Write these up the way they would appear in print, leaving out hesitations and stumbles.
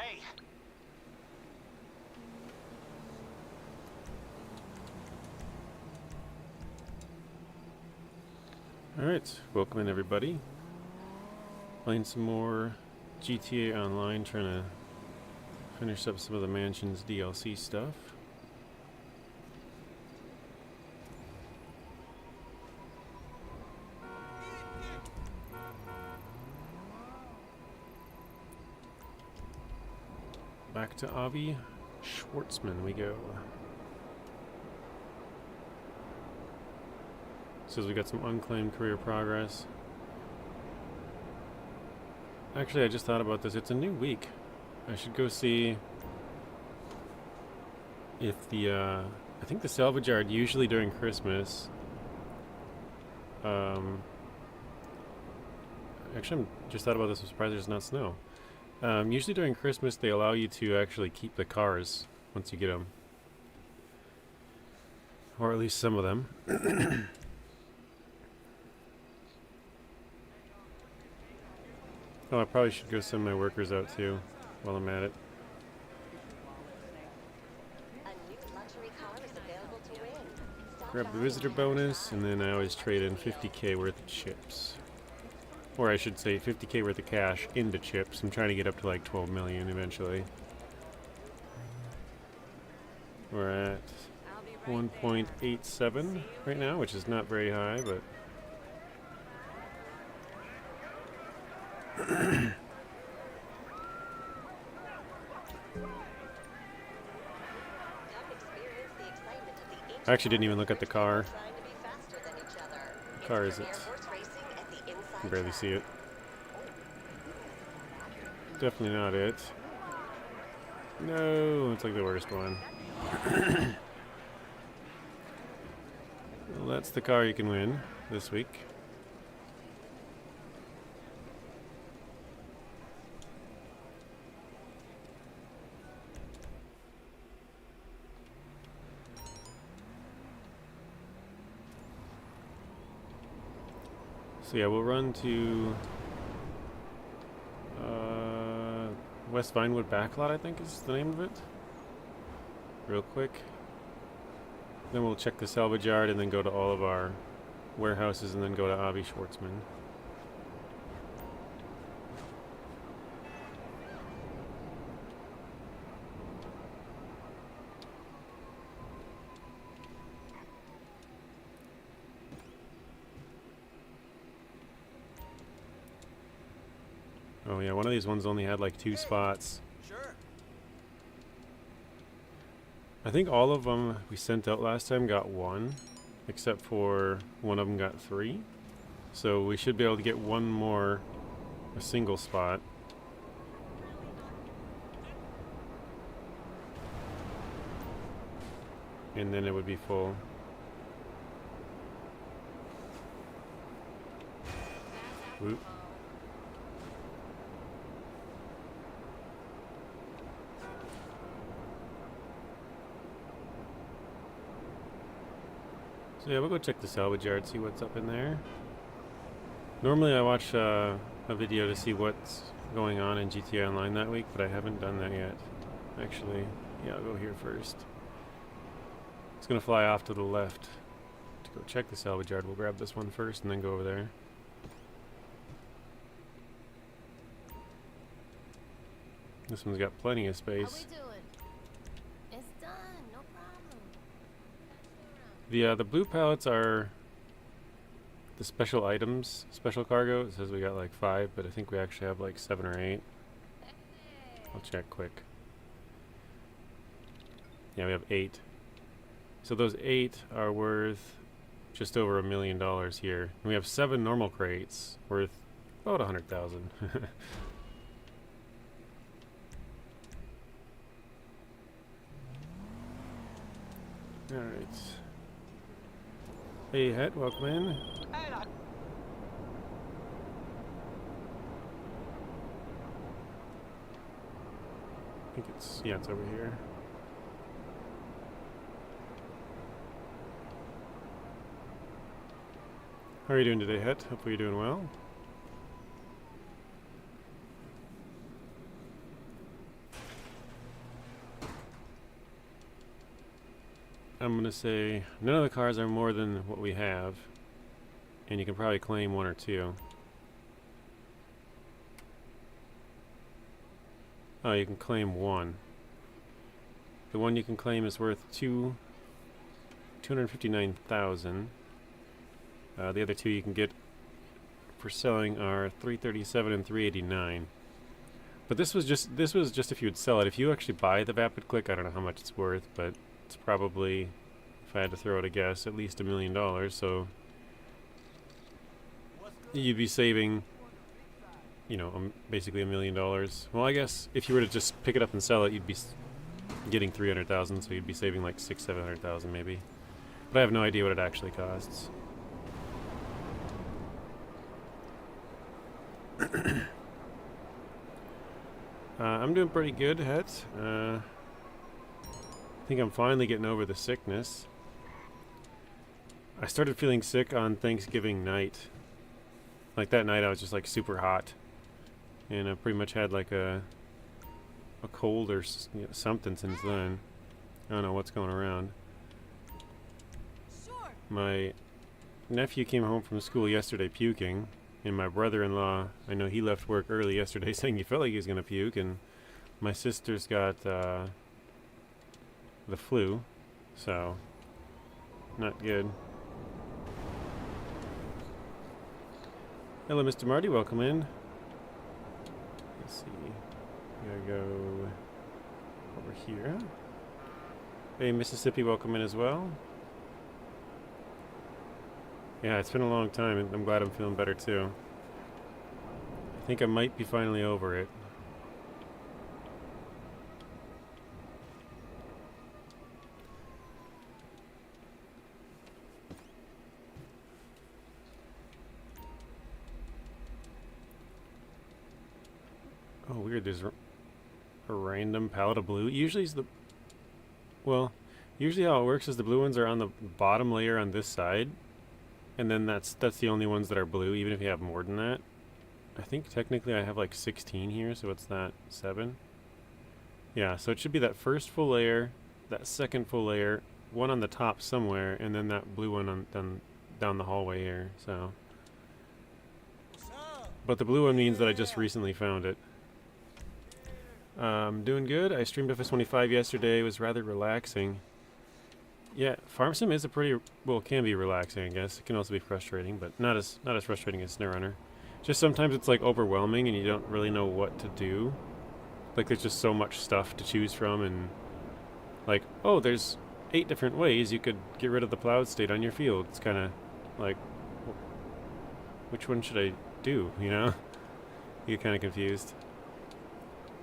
Hey. Alright, welcome in everybody. Playing some more GTA Online, trying to finish up some of the Mansions DLC stuff. Back to Avi Schwartzman we go. Says we got some unclaimed career progress. Actually, I just thought about this. It's a new week. I should go see if the, I think the salvage yard usually during Christmas, actually I just thought about this. I'm surprised there's not snow. Usually during Christmas they allow you to actually keep the cars once you get them. Or at least some of them. Oh, I probably should go send my workers out too while I'm at it. Grab the visitor bonus, and then I always trade in 50k worth of chips. Or I should say 50k worth of cash into chips. I'm trying to get up to like 12 million eventually. We're at 1.87 right now, which is not very high, but I actually didn't even look at the car. What car is it? I can barely see it. Definitely not it. No, it's like the worst one. Well, that's the car you can win this week. So yeah, we'll run to West Vinewood Backlot, I think is the name of it. Real quick. Then we'll check the salvage yard and then go to all of our warehouses and then go to Avi Schwartzman. Oh yeah, one of these ones only had like 2 spots. Sure. I think all of them we sent out last time got 1, except for one of them got 3. So we should be able to get one more, a single spot. And then it would be full. Whoop. So yeah, we'll go check the salvage yard, see what's up in there. Normally I watch a video to see what's going on in GTA Online that week, but I haven't done that yet. Actually, yeah, I'll go here first. It's gonna fly off to the left to go check the salvage yard. We'll grab this one first and then go over there. This one's got plenty of space. The blue pallets are the special items, special cargo. It says we got like 5, but I think we actually have like 7 or 8. I'll check quick. Yeah, we have 8. So those 8 are worth just over $1 million here. And we have 7 normal crates worth about 100,000. All right. Hey, Het, welcome in. And I think it's, yeah, it's over here. How are you doing today, Het? Hopefully you're doing well. I'm gonna say none of the cars are more than what we have, and you can probably claim one or two. Oh, you can claim one. The one you can claim is worth 259,000. The other two you can get for selling are 337 and 389. But this was just if you would sell it. If you actually buy the Vapid Click, I don't know how much it's worth, but it's probably, if I had to throw out a guess, at least $1 million. So you'd be saving, you know, basically $1 million. Well, I guess if you were to just pick it up and sell it, you'd be getting 300,000, so you'd be saving like 700,000 maybe. But I have no idea what it actually costs. I'm doing pretty good, Het. I think I'm finally getting over the sickness. I started feeling sick on Thanksgiving night. Like that night I was just like super hot. And I pretty much had like a cold or something since then. I don't know what's going around. My nephew came home from school yesterday puking. And my brother-in-law, I know he left work early yesterday saying he felt like he was going to puke. And my sister's got the flu, so not good. Hello, Mr. Marty. Welcome in. Let's see. Gotta go over here. Hey, Mississippi. Welcome in as well. Yeah, it's been a long time, and I'm glad I'm feeling better too. I think I might be finally over it. Oh, weird. There's a random palette of blue. Usually it's usually how it works is the blue ones are on the bottom layer on this side. And then that's the only ones that are blue, even if you have more than that. I think technically I have like 16 here, so what's that? 7? Yeah, so it should be that first full layer, that second full layer, one on the top somewhere, and then that blue one on down the hallway here, so. But the blue one means that I just recently found it. Doing good. I streamed FS25 yesterday. It was rather relaxing. Yeah, Farm Sim is a pretty, well, it can be relaxing, I guess. It can also be frustrating, but not as frustrating as SnowRunner. Just sometimes it's like overwhelming and you don't really know what to do. Like there's just so much stuff to choose from, and like, oh, there's 8 different ways you could get rid of the plowed state on your field. It's kind of like, which one should I do, you know? You get kind of confused.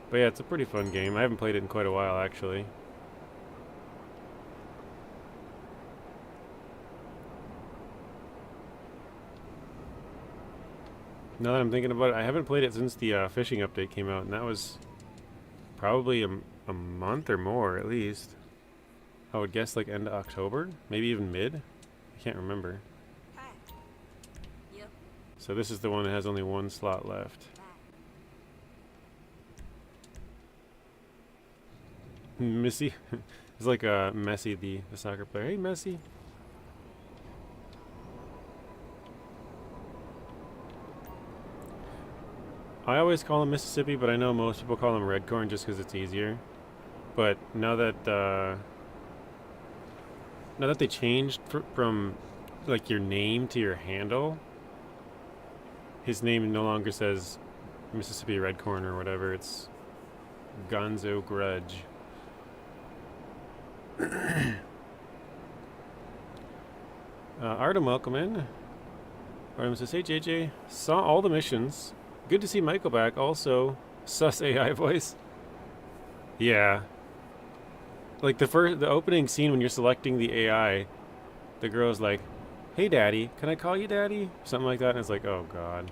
But yeah, it's a pretty fun game. I haven't played it in quite a while, actually. Now that I'm thinking about it, I haven't played it since the fishing update came out, and that was probably a month or more, at least. I would guess like end of October, maybe even mid. I can't remember. Yep. So this is the one that has only 1 slot left. Missy? It's like Messi, the soccer player. Hey, Messi. I always call him Mississippi, but I know most people call him Redcorn just because it's easier. But now that they changed from like your name to your handle, his name no longer says Mississippi Redcorn or whatever. It's Gonzo Grudge. Artem, welcome in. Artem says, hey JJ, saw all the missions. Good to see Michael back. Also, sus AI voice. Yeah. Like the opening scene when you're selecting the AI, the girl's like, hey daddy, can I call you daddy? Something like that, and it's like, oh god.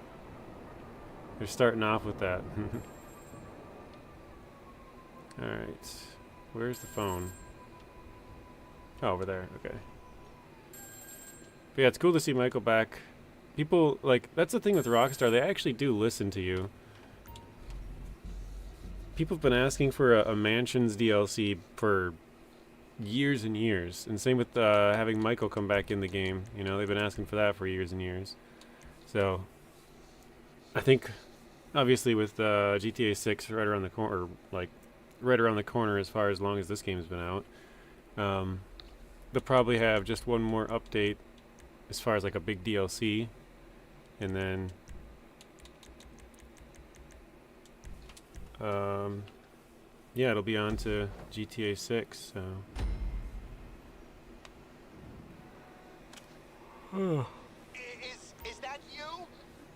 They're starting off with that. Alright. Where's the phone? Oh, over there. Okay. But yeah, it's cool to see Michael back. People, like, that's the thing with Rockstar. They actually do listen to you. People have been asking for a Mansions DLC for years and years. And same with having Michael come back in the game. You know, they've been asking for that for years and years. So I think, obviously, with GTA 6 right around the corner, like right around the corner as far as long as this game's been out, they'll probably have just one more update as far as like a big DLC, and then yeah, it'll be on to GTA 6. So. Is that you?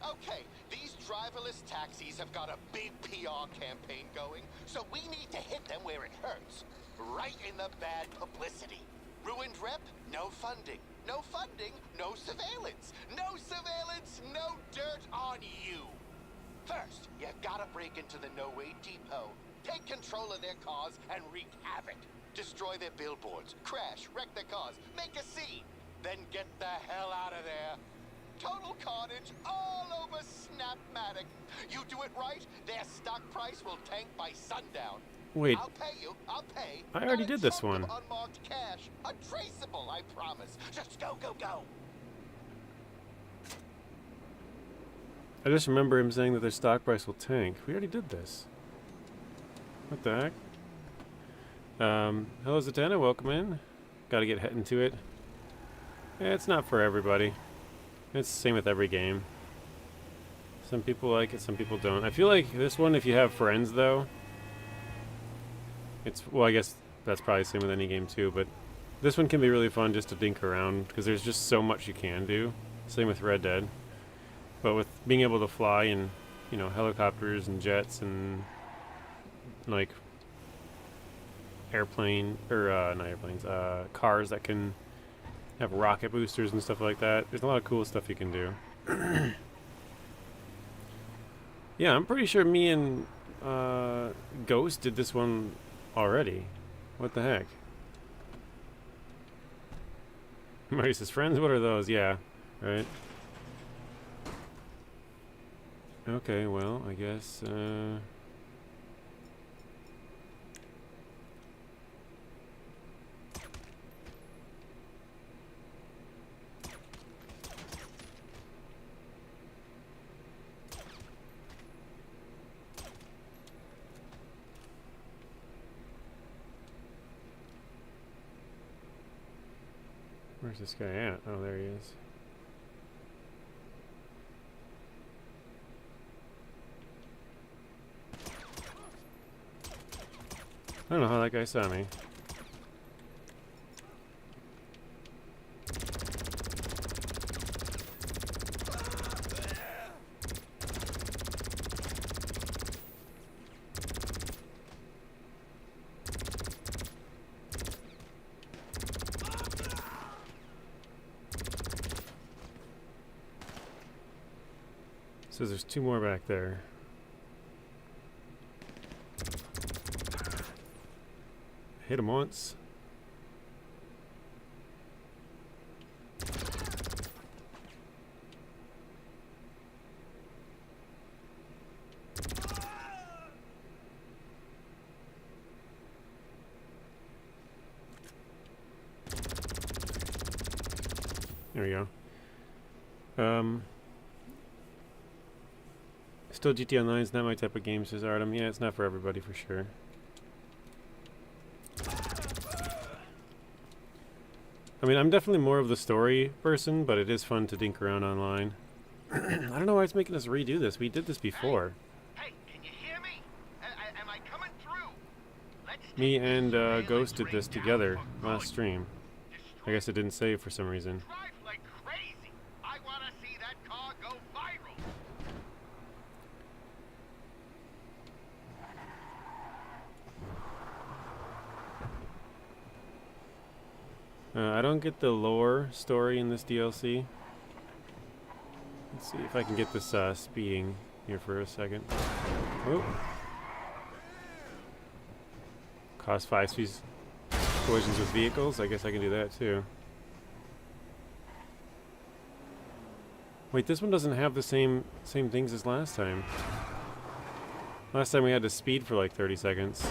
Okay, these driverless taxis have got a big PR campaign going, so we need to hit them where it hurts. Right in the bad publicity. Ruined rep? No funding. No funding? No surveillance. No surveillance, no dirt on you. First, you gotta break into the No Way Depot. Take control of their cars and wreak havoc. Destroy their billboards, crash, wreck their cars, make a scene. Then get the hell out of there. Total carnage all over Snapmatic. You do it right, their stock price will tank by sundown. Wait. I'll pay you. I'll pay. I already did this one. Unmarked cash. Untraceable, I promise. Just go, go, go. I just remember him saying that their stock price will tank. We already did this. What the heck? Hello Zatanna, welcome in. Gotta get heading to it. Yeah, it's not for everybody. It's the same with every game. Some people like it, some people don't. I feel like this one, if you have friends though, it's, well, I guess that's probably the same with any game too, but this one can be really fun just to dink around because there's just so much you can do. Same with Red Dead. But with being able to fly in, you know, helicopters and jets and like airplane, or not airplanes, cars that can have rocket boosters and stuff like that. There's a lot of cool stuff you can do. Yeah, I'm pretty sure me and Ghost did this one already. What the heck? Marty says, friends, what are those? Yeah, right. Okay, well, I guess, where's this guy at? Oh, there he is. I don't know how that guy saw me. Says there's two more back there. Hit him once. There we go. Still GTA Online is not my type of game, says Artem. Yeah, it's not for everybody for sure. I mean, I'm definitely more of the story person, but it is fun to dink around online. I don't know why it's making us redo this. We did this before. Hey, can you hear me? Am I coming through? Me and Ghost did this together last stream. I guess it didn't save for some reason. Drive like crazy. I want to see that car go viral. I don't get the lore story in this DLC. Let's see if I can get this speeding here for a second. Oh. Cost 5 speeds collisions with vehicles. I guess I can do that too. Wait, this one doesn't have the same things as last time. Last time we had to speed for like 30 seconds.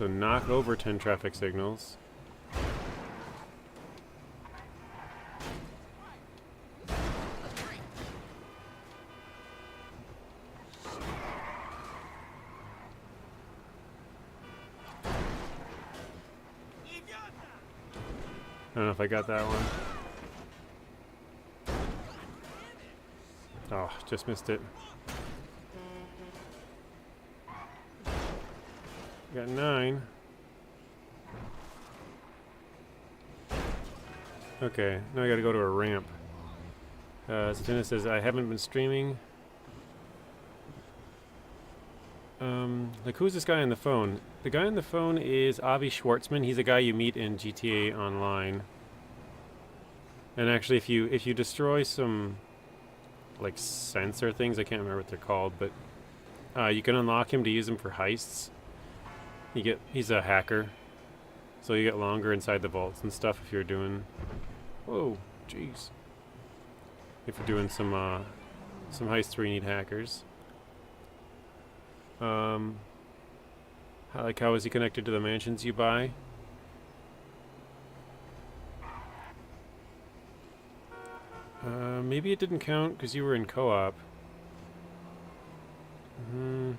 So knock over 10 traffic signals. I don't know if I got that one. Oh, just missed it. Got 9. Okay, now I gotta go to a ramp. Zatina says, I haven't been streaming. Like, who's this guy on the phone? The guy on the phone is Avi Schwartzman. He's a guy you meet in GTA Online. And actually, if you destroy some, like, sensor things, I can't remember what they're called, but you can unlock him to use him for heists. He's a hacker, so you get longer inside the vaults and stuff if you're doing. Whoa, jeez. If you're doing some heists where you need hackers. How is he connected to the mansions you buy? Maybe it didn't count because you were in co-op. I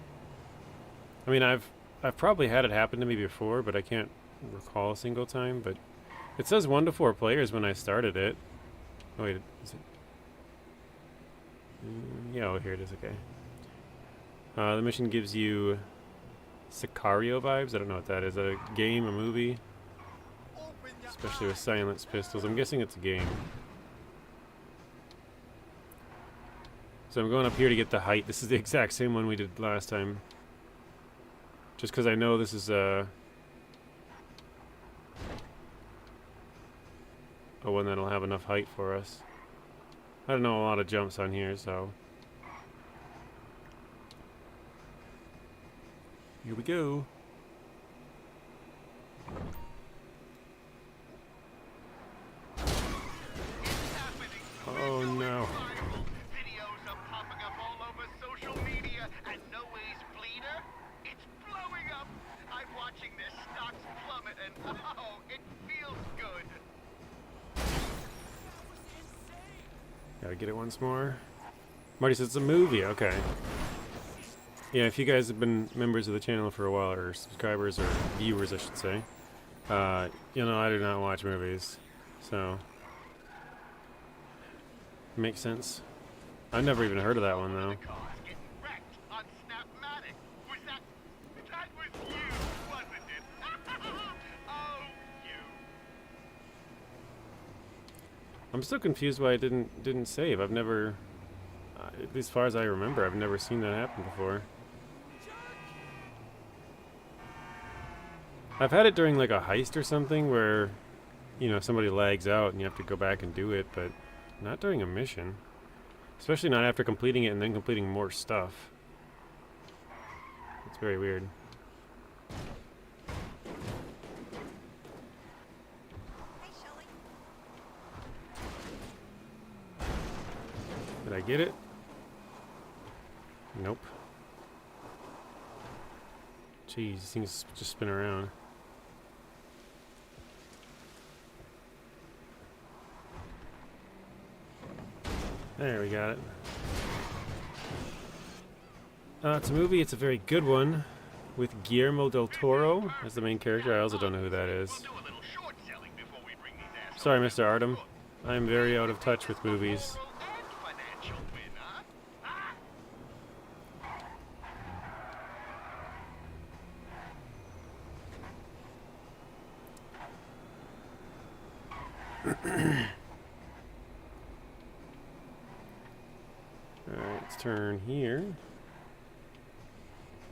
mean, I've probably had it happen to me before, but I can't recall a single time. But it says 1 to 4 players when I started it. Oh wait, is it? Yeah, oh, here it is. Okay. The mission gives you Sicario vibes. I don't know what that is. A game, a movie, especially with silenced pistols. I'm guessing it's a game. So I'm going up here to get the height. This is the exact same one we did last time. Just because I know this is a one that'll have enough height for us. I don't know a lot of jumps on here, so here we go. Oh no. Videos are popping up all over social media, and Noe's bleeder, it's blowing up. I'm watching their stocks plummet, and oh, it feels good. Gotta get it once more. Marty says it's a movie. Okay. Yeah, if you guys have been members of the channel for a while, or subscribers, or viewers, I should say, you know I do not watch movies, so makes sense. I've never even heard of that one though. I'm still confused why I didn't save. I've never, at least as far as I remember, I've never seen that happen before. I've had it during like a heist or something where, you know, somebody lags out and you have to go back and do it, but not during a mission. Especially not after completing it and then completing more stuff. It's very weird. Did I get it? Nope. Jeez, these things just spin around. There, we got it. It's a movie. It's a very good one with Guillermo del Toro as the main character. I also don't know who that is. Sorry, Mr. Artem. I'm very out of touch with movies. Alright, let's turn here.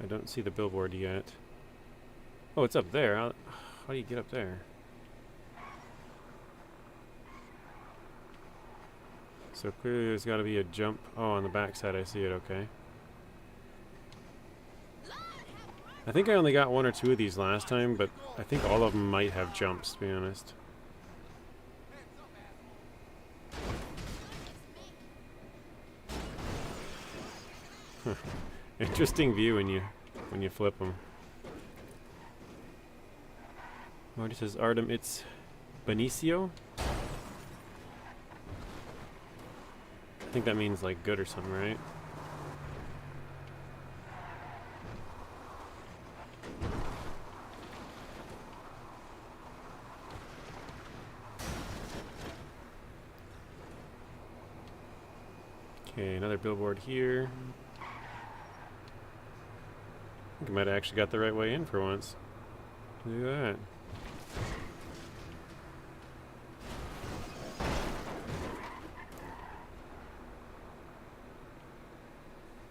I don't see the billboard yet. Oh, it's up there. How do you get up there? So clearly there's got to be a jump. Oh, on the back side I see it, okay. I think I only got 1 or 2 of these last time, but I think all of them might have jumps, to be honest. Interesting view when you flip them. Marty says, Artem, it's Benicio? I think that means like good or something, right? Okay, another billboard here. I think I might have actually got the right way in for once. Look at that.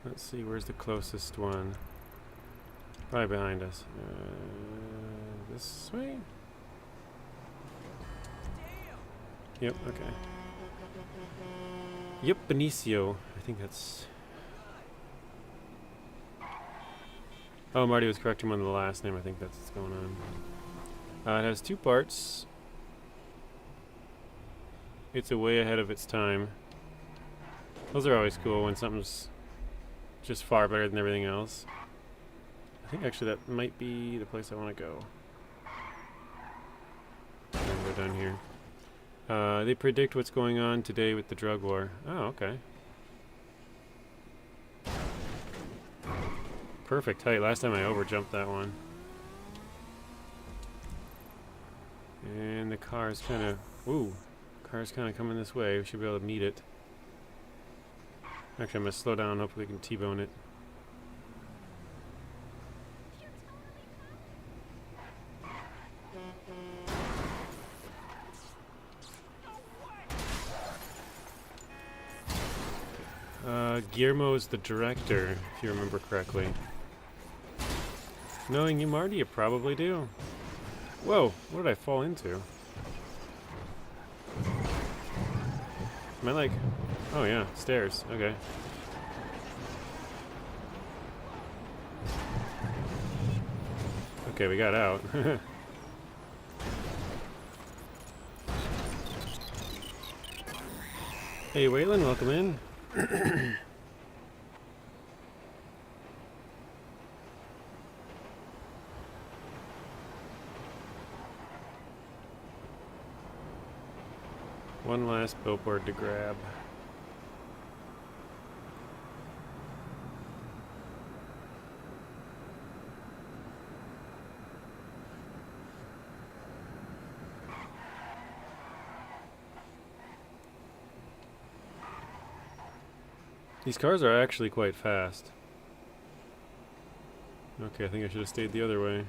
Let's see, where's the closest one? Right behind us. This way? Yep, okay. Yep, Benicio. I think that's... Oh, Marty was correcting him on the last name. I think that's what's going on. It has 2 parts. It's way ahead of its time. Those are always cool when something's just far better than everything else. I think actually that might be the place I want to go. And we're done here. They predict what's going on today with the drug war. Oh, okay. Perfect height. Last time I overjumped that one. And the car is kind of... Ooh. Car's kind of coming this way. We should be able to meet it. Actually, I'm going to slow down. Hopefully we can T-bone it. Guillermo's the director, if you remember correctly. Knowing you, Marty, you probably do. Whoa, what did I fall into? Am I like... Oh yeah, stairs, okay. Okay, we got out. Hey Waylon, welcome in. One last billboard to grab. These cars are actually quite fast. Okay, I think I should have stayed the other way.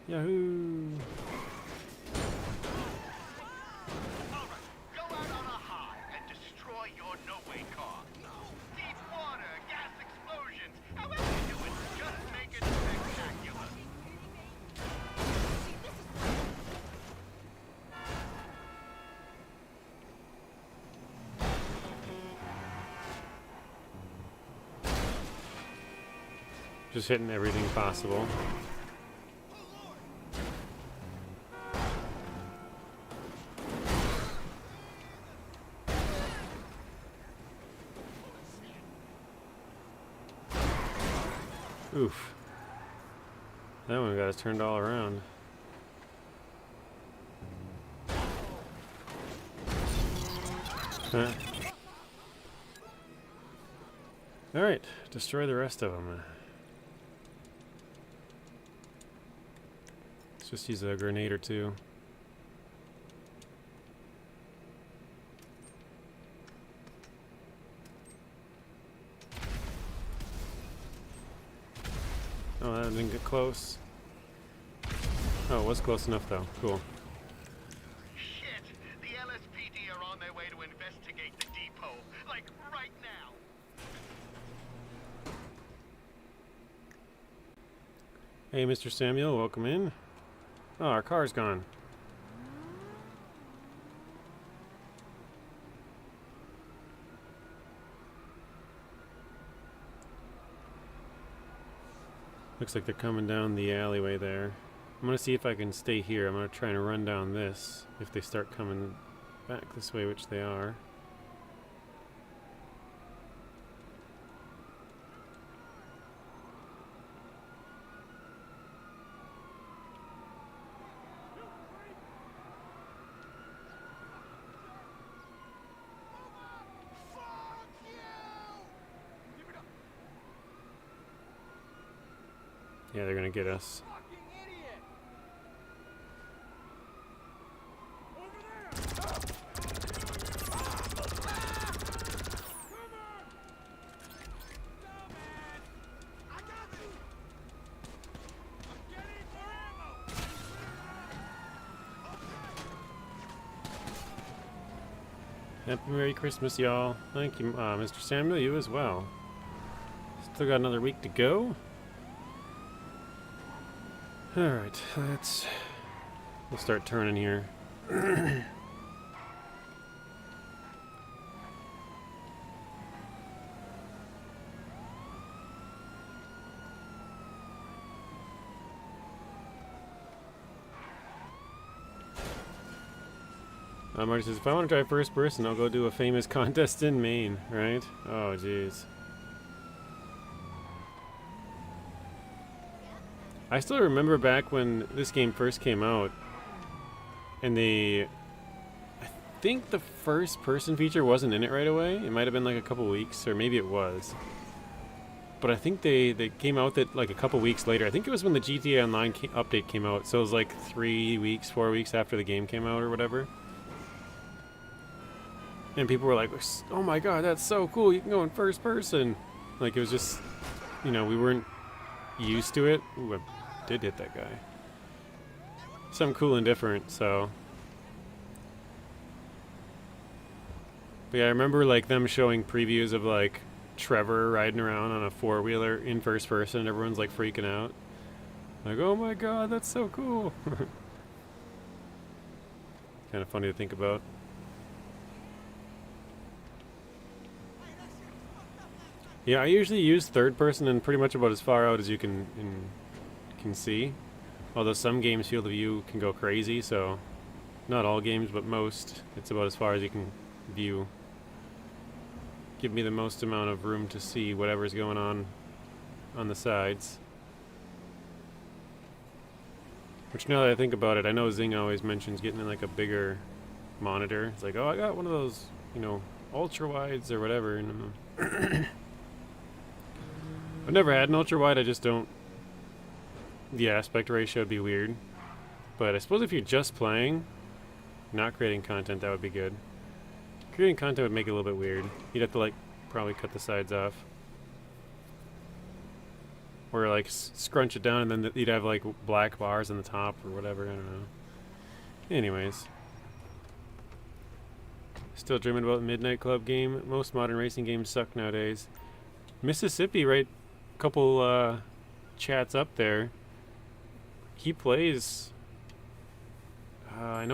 Yahoo! Go out on a high and destroy your no-way car. Deep water, gas explosions, however you do it, just make it spectacular. Just hitting everything possible. Oof. That one got us turned all around. Huh. Alright, destroy the rest of them. Let's just use a grenade or two. Oh, that didn't get close. Oh, it was close enough though. Cool. Shit! The LSPD are on their way to investigate the depot. Like, right now. Hey, Mr. Samuel, welcome in. Oh, our car's gone. Looks like they're coming down the alleyway there. I'm gonna see if I can stay here. I'm gonna try and run down this if they start coming back this way, which they are. Yeah, they're gonna get us. Happy Merry Christmas, y'all. Thank you, Mr. Samuel. You as well. Still got another week to go. Alright, we'll start turning here. Marty says, if I want to drive first person, I'll go do a famous contest in Maine, right? Oh, jeez. I still remember back when this game first came out, and I think the first person feature wasn't in it right away. It might have been like a couple weeks, or maybe it was. But I think they came out with it like a couple weeks later. I think it was when the GTA Online update came out, so it was like 3 weeks, 4 weeks after the game came out or whatever. And people were like, oh my god, that's so cool, you can go in first person. Like, it was just, you know, we weren't used to it. Ooh, I did hit that guy. Something cool and different, so. But yeah, I remember like them showing previews of like Trevor riding around on a four-wheeler in first person, and everyone's like freaking out. Like, oh my god, that's so cool. Kind of funny to think about. Yeah, I usually use third person and pretty much about as far out as you can see. Although some games field of view can go crazy, so not all games, but most, it's about as far as you can view. Give me the most amount of room to see whatever's going on the sides. Which, now that I think about it, I know Zing always mentions getting like a bigger monitor. It's like, oh, I got one of those, you know, ultra wides or whatever. And I've never had an ultra wide. I just don't. The aspect ratio would be weird. But I suppose if you're just playing, not creating content, that would be good. Creating content would make it a little bit weird. You'd have to like probably cut the sides off, or like scrunch it down, and then you'd have like black bars on the top or whatever. I don't know. Anyways, still dreaming about the Midnight Club game. Most modern racing games suck nowadays. Mississippi, right? Couple chats up there. He plays. I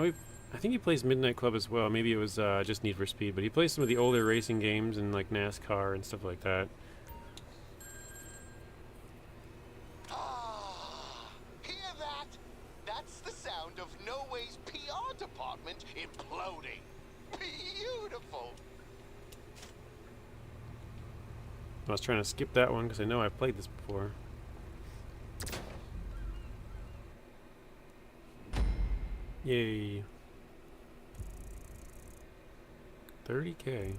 think he plays Midnight Club as well. Maybe it was just Need for Speed, but he plays some of the older racing games and like NASCAR and stuff like that. Hear that? That's the sound of No Way's PR department imploding. Beautiful. I was trying to skip that one because I know I've played this before. Yay. 30K.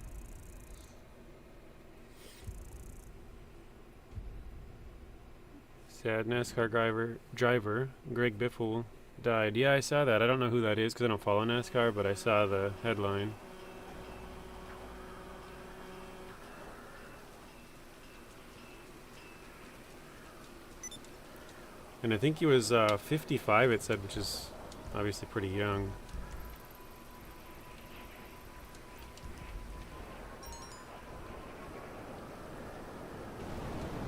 Sad NASCAR driver Greg Biffle died. Yeah, I saw that. I don't know who that is because I don't follow NASCAR, but I saw the headline. And I think he was 55, it said, which is obviously pretty young.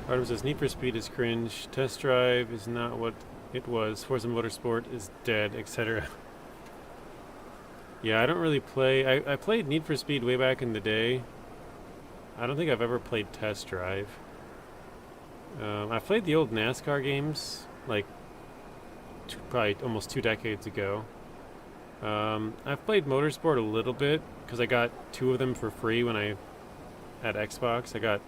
Artem says, Need for Speed is cringe, Test Drive is not what it was, Forza Motorsport is dead, etc. Yeah, I don't really play. I played Need for Speed way back in the day. I don't think I've ever played Test Drive. I've played the old NASCAR games, like probably almost 2 decades ago. I've played Motorsport a little bit because I got 2 of them for free when I had Xbox. I got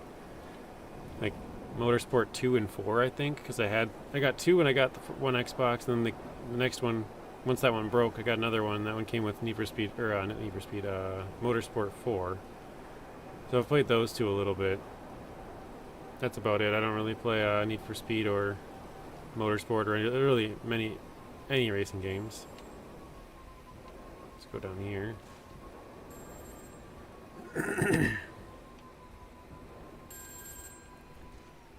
like Motorsport 2 and 4, I think, because I got 2 when I got the one Xbox, and then the next one, once that one broke, I got another one. That one came with Need for Speed, or not Need for Speed, Motorsport 4. So I've played those 2 a little bit. That's about it. I don't really play Need for Speed or Motorsport or really any racing games. Let's go down here.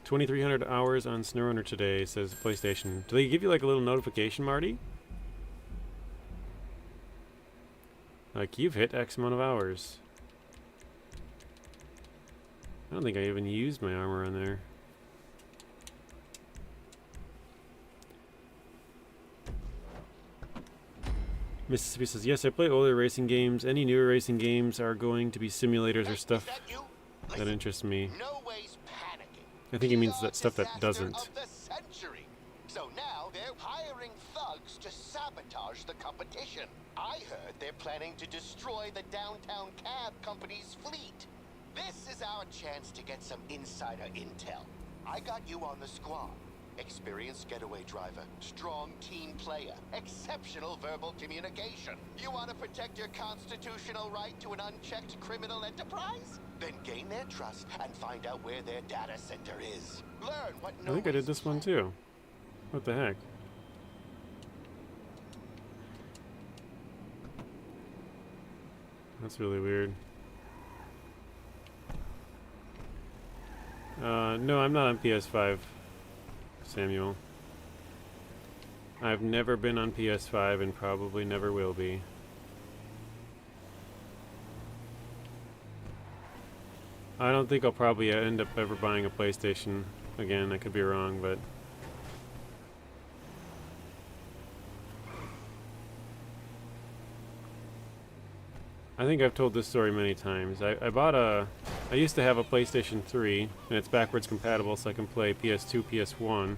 2,300 hours on SnowRunner today, says PlayStation. Do they give you like a little notification, Marty? Like, you've hit X amount of hours. I don't think I even used my armor on there. Mississippi says, yes, I play older racing games. Any newer racing games are going to be simulators or stuff that interests me. No way's panicking. I think he means that stuff that Disaster doesn't. of the century. So now they're hiring thugs to sabotage the competition. I heard they're planning to destroy the downtown cab company's fleet. This is our chance to get some insider intel. I got you on the squad. Experienced getaway driver, strong team player, exceptional verbal communication. You want to protect your constitutional right to an unchecked criminal enterprise? Then gain their trust and find out where their data center is. Learn what I think I did this one too. What the heck? That's really weird. No, I'm not on PS5, Samuel. I've never been on PS5 and probably never will be. I don't think I'll probably end up ever buying a PlayStation again. I could be wrong, but I think I've told this story many times. I used to have a PlayStation 3, and it's backwards compatible, so I can play PS2, PS1.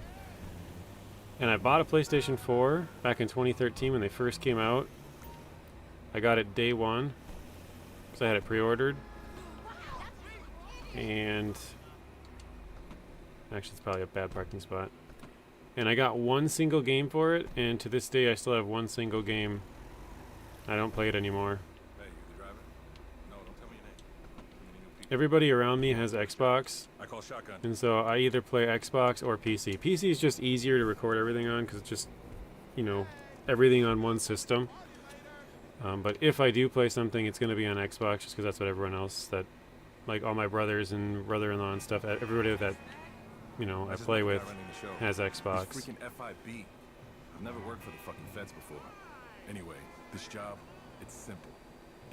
And I bought a PlayStation 4 back in 2013 when they first came out. I got it day one, because I had it pre-ordered. And actually, it's probably a bad parking spot. And I got one single game for it, and to this day, I still have one single game. I don't play it anymore. Everybody around me has Xbox, and so I either play Xbox or PC. PC is just easier to record everything on because it's just, you know, everything on one system. But if I do play something, it's going to be on Xbox just because that's what everyone else, that, like all my brothers and brother-in-law and stuff, everybody that, you know, I play with has Xbox. Freaking FIB. I've never worked for the fucking feds before. Anyway, this job, it's simple.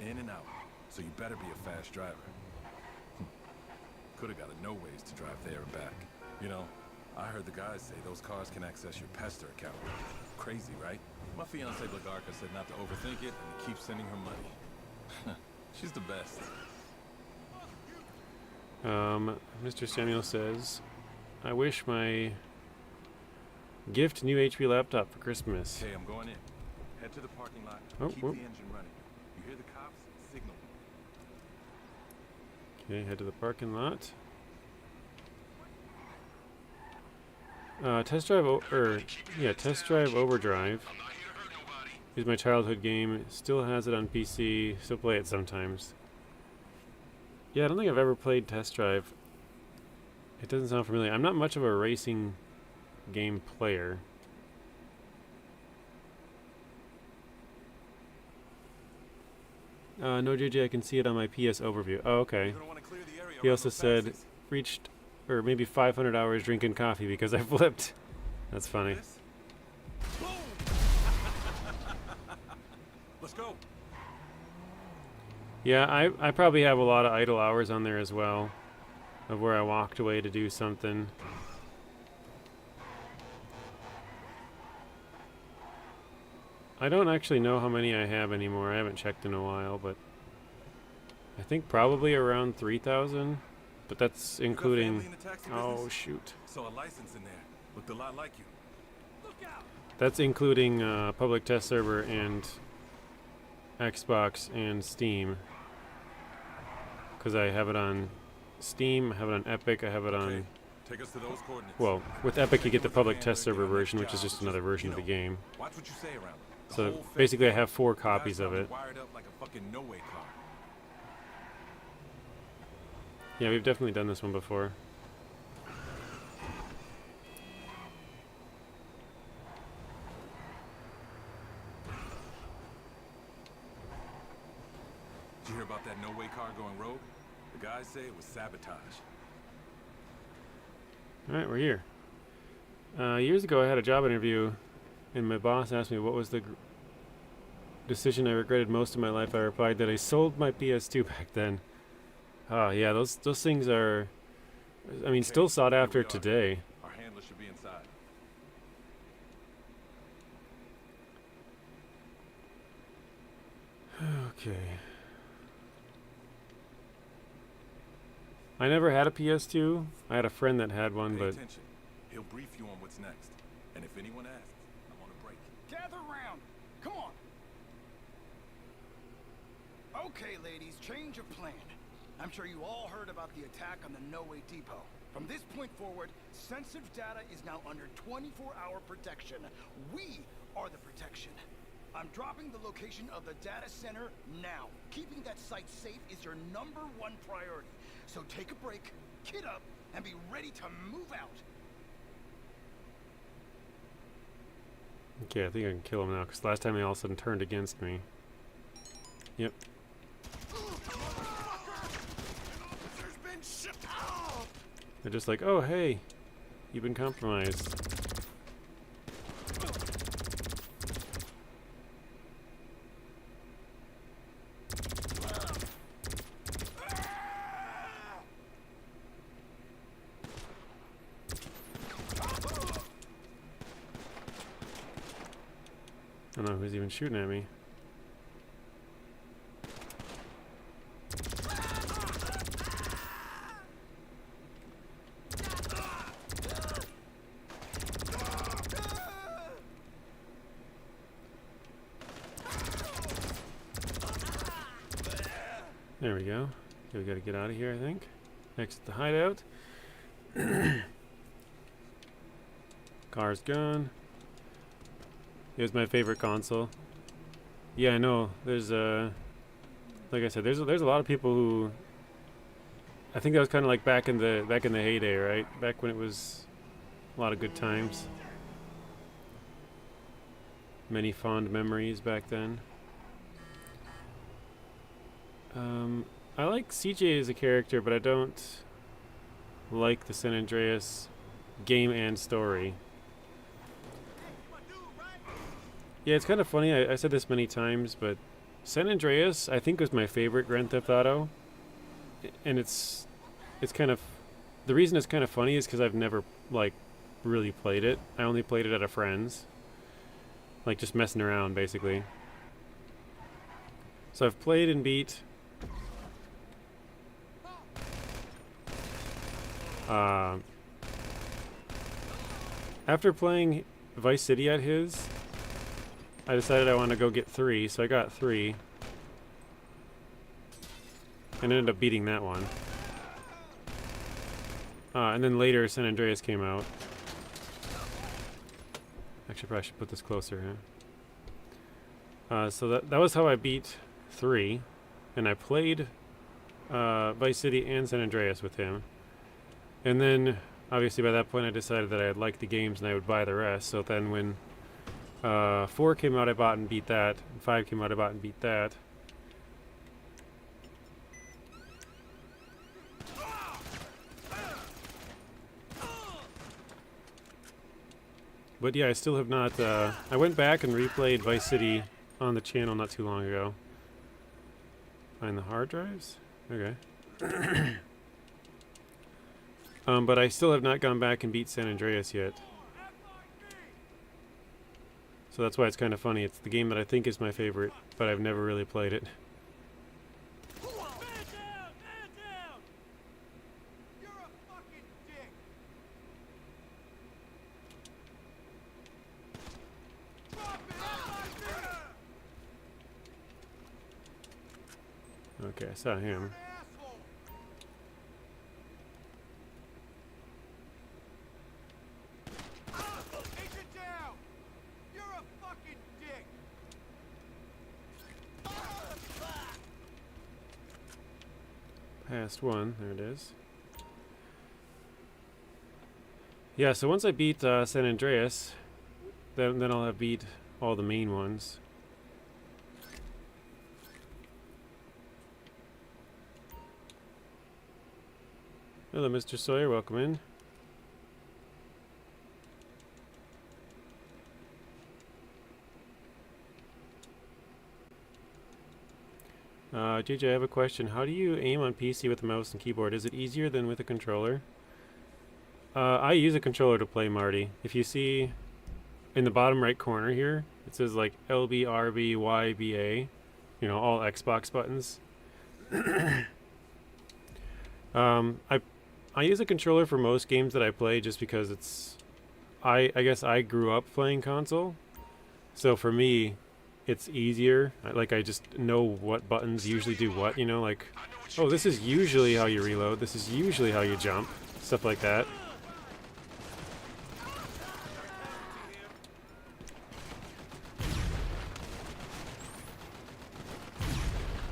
In and out. So you better be a fast driver. Could have got a no-ways to drive there and back. You know, I heard the guys say those cars can access your Pester account. Crazy, right? My fiancée Lagarca said not to overthink it and to keep sending her money. She's the best. Mr. Samuel says, I wish my gift new HP laptop for Christmas. Okay, I'm going in. Head to the parking lot. Keep the engine running. You hear the cops? Signal. Okay, head to the parking lot. Test Drive Overdrive is my childhood game. Still has it on PC. Still play it sometimes. Yeah, I don't think I've ever played Test Drive. It doesn't sound familiar. I'm not much of a racing game player. No, JJ, I can see it on my PS overview. Oh, okay. He also said, reached, or maybe 500 hours drinking coffee because I flipped. That's funny. Let's go. Yeah, I probably have a lot of idle hours on there as well, of where I walked away to do something. I don't actually know how many I have anymore. I haven't checked in a while, but I think probably around 3,000. But that's including... Oh, shoot. So a license in there. Looked a lot like you. That's including public test server and Xbox and Steam. Because I have it on Steam, I have it on Epic, I have it on... Take us to those coordinates. Well, with Epic you get the public test server version, which is just another version of the game. Watch what you say around. So basically I have 4 copies of it. Wired up like a fucking no-way car. Yeah, we've definitely done this one before. hear about that no-way car going rogue? The guys say it was sabotage. Alright, we're here. Years ago I had a job interview and my boss asked me what was the decision I regretted most in my life. I replied that I sold my PS2 back then. Ah, yeah, those things are, I mean, still sought after today. Our handler should be inside. Okay. I never had a PS2. I had a friend that had one, Pay but attention. He'll brief you on what's next. And if anyone asks, I'm on a break. Gather round. Come on. Okay, ladies, change of plan. I'm sure you all heard about the attack on the No Way Depot. From this point forward, sensitive data is now under 24-hour protection. We are the protection. I'm dropping the location of the data center now. Keeping that site safe is your #1 priority. So take a break, kit up, and be ready to move out. okay, I think I can kill him now, because last time he all of a sudden turned against me. Yep. They're just like, oh, hey, you've been compromised. I don't know who's even shooting at me. There we go. Okay, we gotta get out of here, I think. Exit the hideout. Car's gone. It was my favorite console. Yeah, I know. There's like I said, there's a lot of people who, I think that was kind of like back in the heyday, right? Back when it was a lot of good times. Many fond memories back then. I like CJ as a character, but I don't like the San Andreas game and story. Yeah, it's kind of funny. I said this many times, but San Andreas I think was my favorite Grand Theft Auto, and it's kind of, the reason it's kind of funny is because I've never like really played it. I only played it at a friend's, like just messing around basically. So I've played and beat after playing Vice City at his, I decided I wanted to go get 3, so I got 3. And ended up beating that one. And then later San Andreas came out. Actually, probably should put this closer, huh? So that was how I beat 3. And I played Vice City and San Andreas with him. And then, obviously by that point I decided that I liked the games and I would buy the rest. So then when 4 came out, I bought and beat that. And 5 came out, I bought and beat that. But yeah, I still have not, I went back and replayed Vice City on the channel not too long ago. Find the hard drives? Okay. But I still have not gone back and beat San Andreas yet. So that's why it's kind of funny. It's the game that I think is my favorite, but I've never really played it. Man down! Man down! You're a fucking dick! Drop it! Okay, I saw him. Asshole! Take it down! You're a fucking dick! Past 1, there it is. Yeah, so once I beat San Andreas, then I'll have beat all the main ones. Hello, Mr. Sawyer. Welcome in. JJ, I have a question. How do you aim on PC with a mouse and keyboard? Is it easier than with a controller? I use a controller to play, Marty. If you see in the bottom right corner here, it says like LB, RB, YBA. You know, all Xbox buttons. I use a controller for most games that I play just because it's... I guess I grew up playing console. So for me, it's easier. I just know what buttons usually do what, you know, like, oh, this is usually how you reload, this is usually how you jump, stuff like that.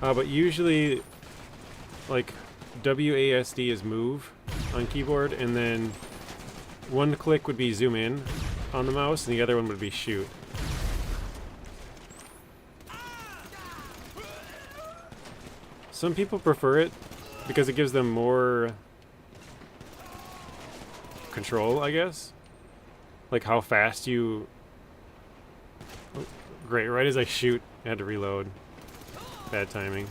But usually, like, WASD is move on keyboard, and then one click would be zoom in on the mouse, and the other one would be shoot. Some people prefer it because it gives them more control, I guess. Like how fast you... Oh, great, right as I shoot, I had to reload. Bad timing.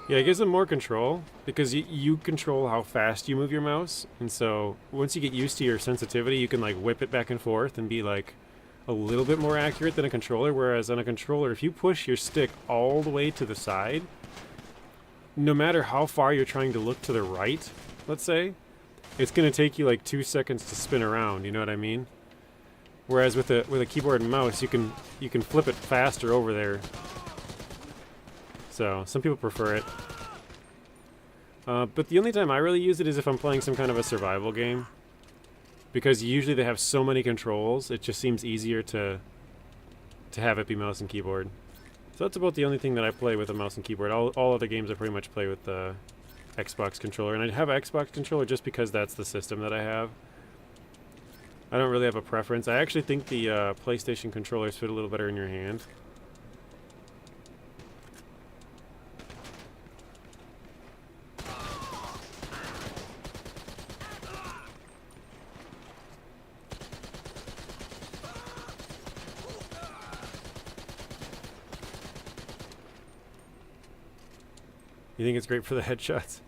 Yeah, it gives them more control because you control how fast you move your mouse, and so once you get used to your sensitivity, you can like whip it back and forth and be like a little bit more accurate than a controller. Whereas on a controller, if you push your stick all the way to the side, no matter how far you're trying to look to the right, let's say, it's going to take you like 2 seconds to spin around. You know what I mean? Whereas with a keyboard and mouse, you can flip it faster over there. So, some people prefer it. But the only time I really use it is if I'm playing some kind of a survival game. Because usually they have so many controls, it just seems easier to have it be mouse and keyboard. So that's about the only thing that I play with a mouse and keyboard. All other games I pretty much play with the Xbox controller. And I have an Xbox controller just because that's the system that I have. I don't really have a preference. I actually think the PlayStation controllers fit a little better in your hand. You think it's great for the headshots?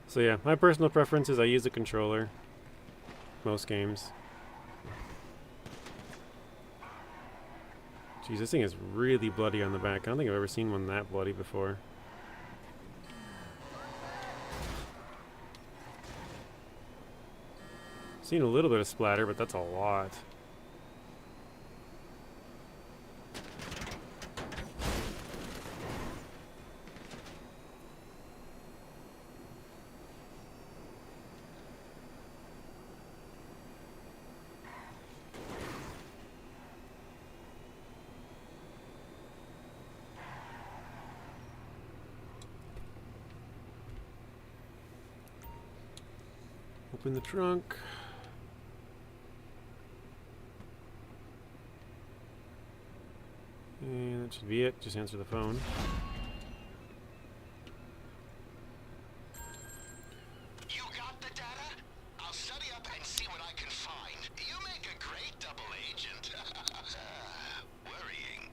So yeah, my personal preference is I use a controller. Most games. Jeez, this thing is really bloody on the back. I don't think I've ever seen one that bloody before. Seen a little bit of splatter, but that's a lot. Open the trunk. And that should be it. Just answer the phone. You got the data? I'll study up and see what I can find. You make a great double agent. Worrying.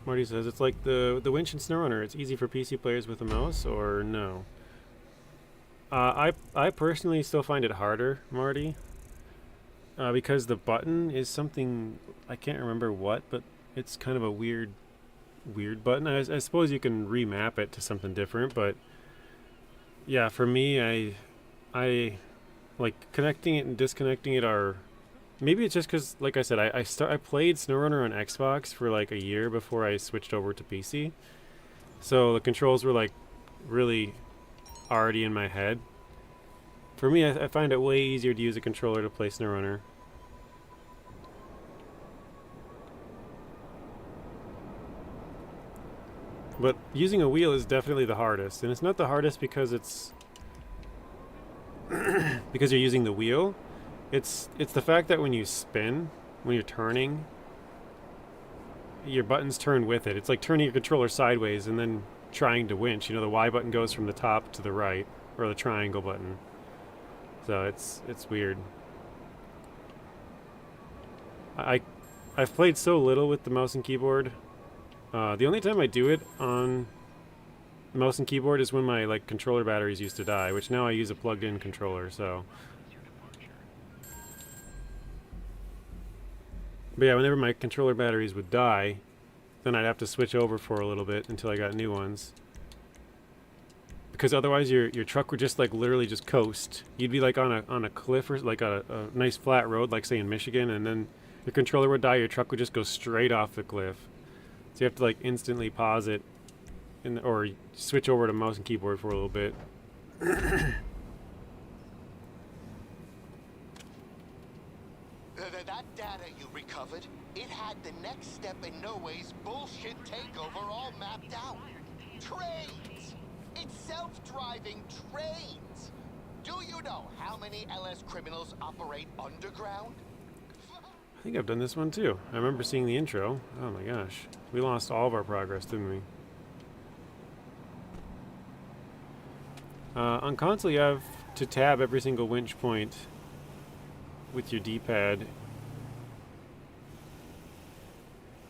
Marty says it's like the Winch and SnowRunner. It's easy for PC players with a mouse, or no? I personally still find it harder, Marty, because the button is something I can't remember what, but it's kind of a weird button. I suppose you can remap it to something different, but yeah, for me, I like connecting it and disconnecting it are maybe it's just because, like I said, I played SnowRunner on Xbox for like a year before I switched over to PC, so the controls were like really already in my head. For me, I find it way easier to use a controller to play SnowRunner. But using a wheel is definitely the hardest, and it's not the hardest because it's because you're using the wheel. It's the fact that when you spin, when you're turning, your buttons turn with it. It's like turning your controller sideways and then trying to winch. You know, the Y button goes from the top to the right, or the triangle button. So it's weird. I've played so little with the mouse and keyboard. The only time I do it on mouse and keyboard is when my like controller batteries used to die, which now I use a plugged-in controller. So, but yeah, whenever my controller batteries would die, then I'd have to switch over for a little bit until I got new ones. Because otherwise, your truck would just like literally just coast. You'd be like on a cliff or like a nice flat road, like say in Michigan, and then your controller would die. Your truck would just go straight off the cliff. So you have to like instantly pause it, or switch over to mouse and keyboard for a little bit. That data you recovered, it had the next step in No Way's bullshit takeover all mapped out. Trains! It's self-driving trains! Do you know how many LS criminals operate underground? I think I've done this one too. I remember seeing the intro. Oh my gosh. We lost all of our progress, didn't we? On console, you have to tab every single winch point with your D-pad.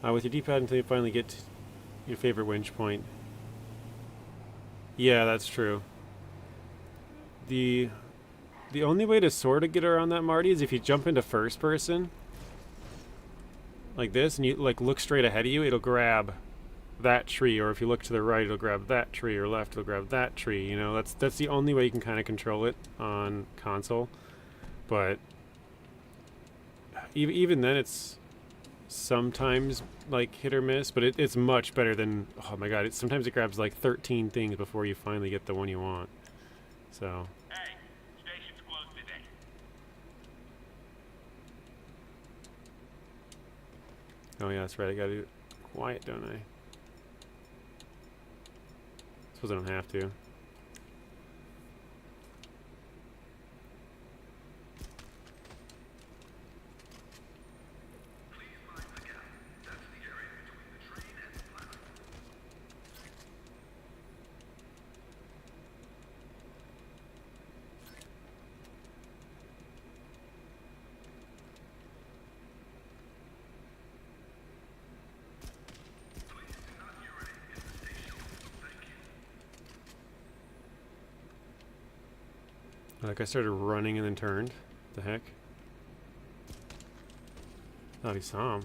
With your D-pad until you finally get to your favorite winch point. Yeah, that's true. The only way to sort of get around that, Marty, is if you jump into first person like this and you like look straight ahead of you, it'll grab that tree, or if you look to the right, it'll grab that tree, or left, it'll grab that tree. You know, that's the only way you can kind of control it on console. But even then, it's sometimes like hit or miss, but it's much better than, oh my god, sometimes it grabs like 13 things before you finally get the one you want. So Hey, station's closed today. oh yeah, that's right, I gotta do it quiet, don't I? Suppose I don't have to. Like I started running and then turned. The heck? Thought he saw him.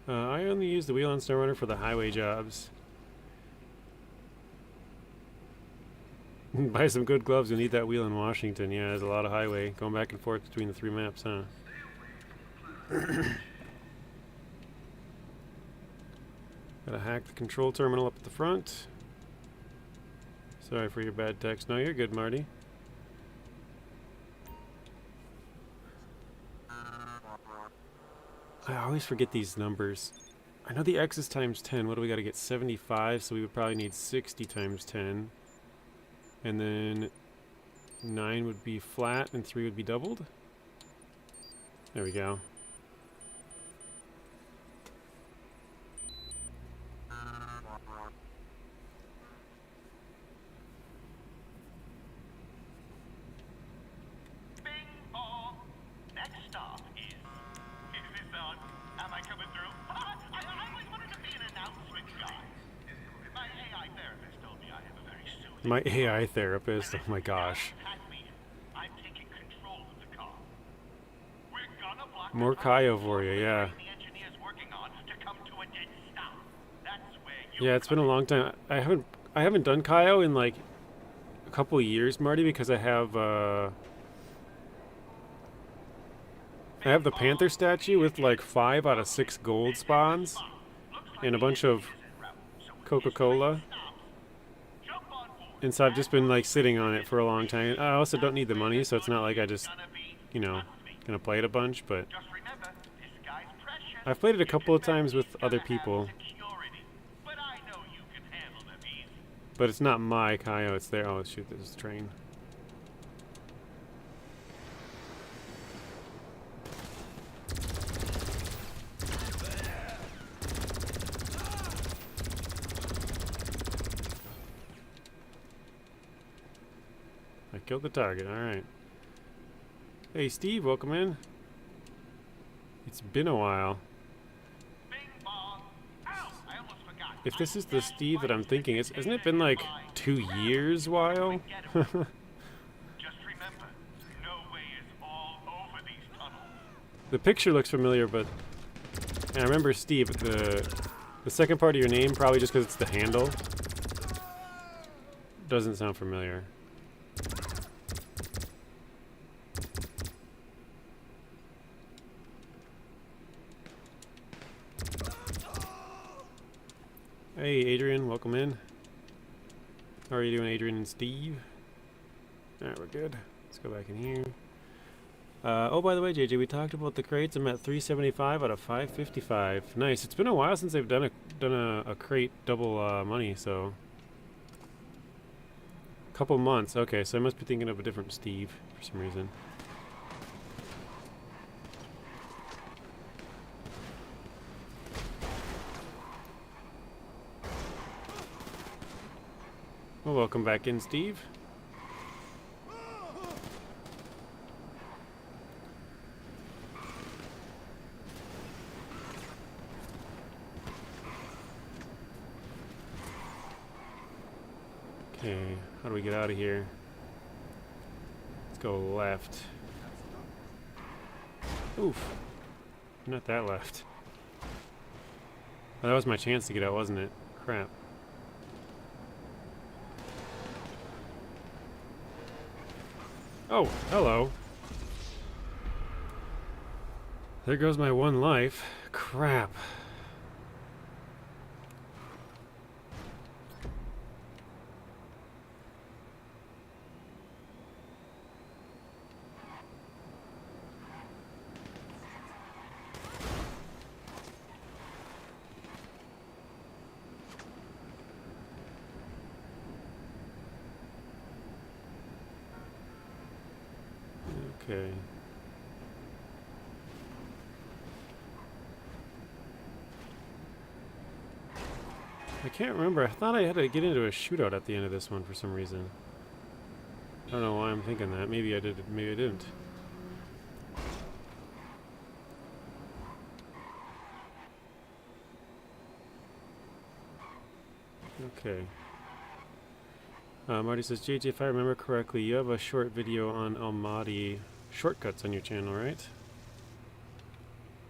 I only use the wheel on SnowRunner for the highway jobs. Buy some good gloves, you'll need that wheel in Washington. Yeah, there's a lot of highway going back and forth between the three maps, huh? Gotta hack the control terminal up at the front. Sorry for your bad text. No, you're good, Marty. I always forget these numbers. I know the X is times 10. What do we gotta get? 75, so we would probably need 60 times 10. And then 9 would be flat and 3 would be doubled. There we go. Bing bong. Next stop is this on? Am I coming through? I always wanted to be an announcement guy. My AI therapist told me I have a very soothing. My AI therapist, oh my gosh. I'm taking control of the car. We're gonna block More Kaio for you, yeah. the engineers working on to come to a dead stop. That's where you Yeah, it's been a long time. I haven't done Kaio in like a couple of years, Marty, because I have the Panther statue with like 5 out of 6 gold spawns and a bunch of Coca-Cola. jump on board. And so I've just been like sitting on it for a long time. I also don't need the money, so it's not like I just, you know, gonna play it a bunch, but Just remember, this guy's precious. I've played it a couple of times with other people, Security. But I know you can handle them easy. but it's not my Kaio, it's their. Oh shoot, there's a train. I killed the target, alright. Hey Steve, welcome in. It's been a while. Bing bong. Ow! I almost forgot. If this is the Steve that I'm thinking, hasn't it been like 2 years while? Just remember, no way is all over these tunnels. The picture looks familiar, but I remember Steve. The second part of your name, probably just because it's the handle, doesn't sound familiar. Hey Adrian, welcome in. How are you doing, Adrian and Steve? Alright, we're good. Let's go back in here. Oh, by the way, JJ, we talked about the crates. I'm at 375 out of 555. Nice. It's been a while since they've done a crate double money, so couple months. Okay, so I must be thinking of a different Steve for some reason. Well, welcome back in, Steve. Okay, how do we get out of here? Let's go left. Oof. Not that left. Oh, that was my chance to get out, wasn't it? Crap. Oh, hello. There goes my one life. Crap. Okay. I can't remember. I thought I had to get into a shootout at the end of this one for some reason. I don't know why I'm thinking that. Maybe I did, maybe I didn't. Okay. Marty says, JJ, if I remember correctly, you have a short video on Almaty shortcuts on your channel, right?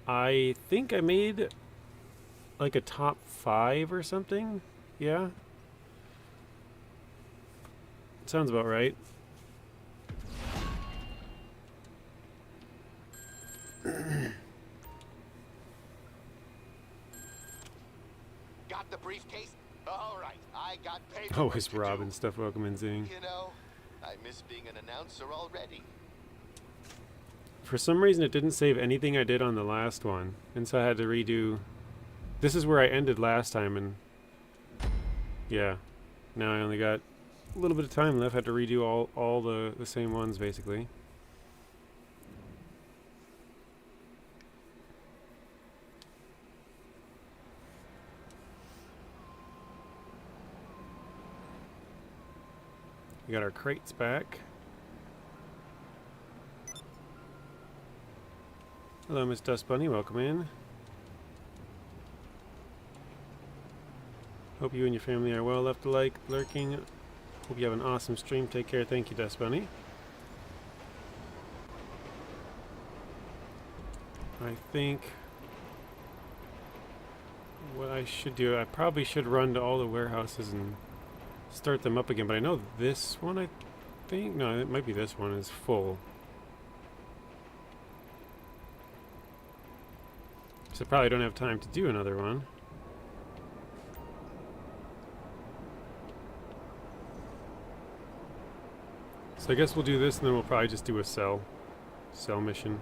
I think I made like a top 5 or something. Yeah? Sounds about right. Got the briefcase? All right, I got paper. Oh, it's Rob and stuff. Welcome in, Zing. You know, I miss being an announcer already. For some reason, it didn't save anything I did on the last one, and so I had to redo. This is where I ended last time, and yeah, now I only got a little bit of time left. I had to redo all the same ones basically. We got our crates back. Hello, Miss Dust Bunny. Welcome in. Hope you and your family are well. Left a like, lurking. Hope you have an awesome stream. Take care. Thank you, Dust Bunny. I think what I should do, I probably should run to all the warehouses and start them up again. But I know this one, I think, no, it might be this one, is full. So probably don't have time to do another one. So I guess we'll do this, and then we'll probably just do a cell mission.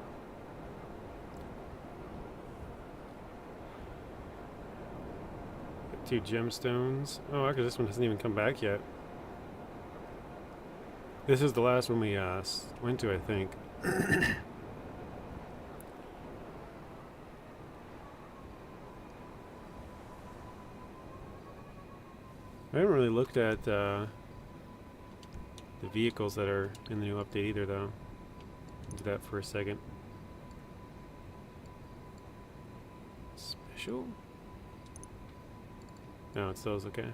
Got 2 gemstones. Oh, okay, this one hasn't even come back yet. This is the last one we went to, I think. I haven't really looked at the vehicles that are in the new update either, though. I'll do that for a second. Special? No, it's those, okay.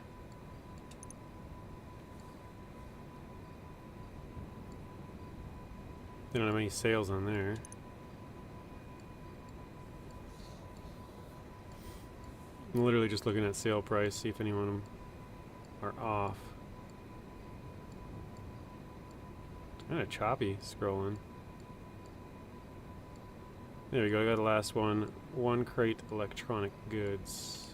They don't have any sales on there. I'm literally just looking at sale price, see if any one of them are off. Kind of choppy scrolling. There we go, I got the last one. 1 crate electronic goods.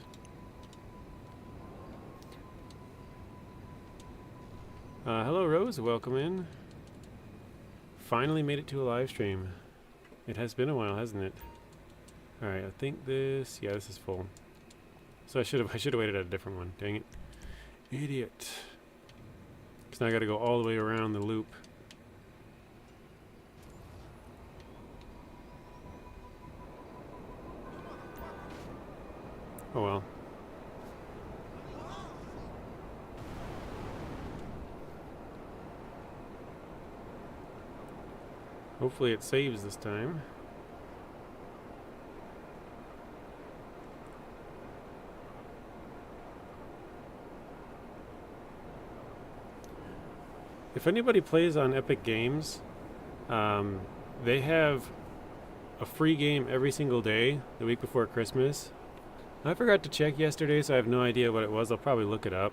Hello Rose, welcome in. Finally made it to a live stream. It has been a while, hasn't it? Alright, I think this, yeah, this is full. So I should have waited at a different one. Dang it. Idiot. Cause now I gotta go all the way around the loop. Oh well. Hopefully it saves this time. If anybody plays on Epic Games, they have a free game every single day the week before Christmas. I forgot to check yesterday, so I have no idea what it was. I'll probably look it up.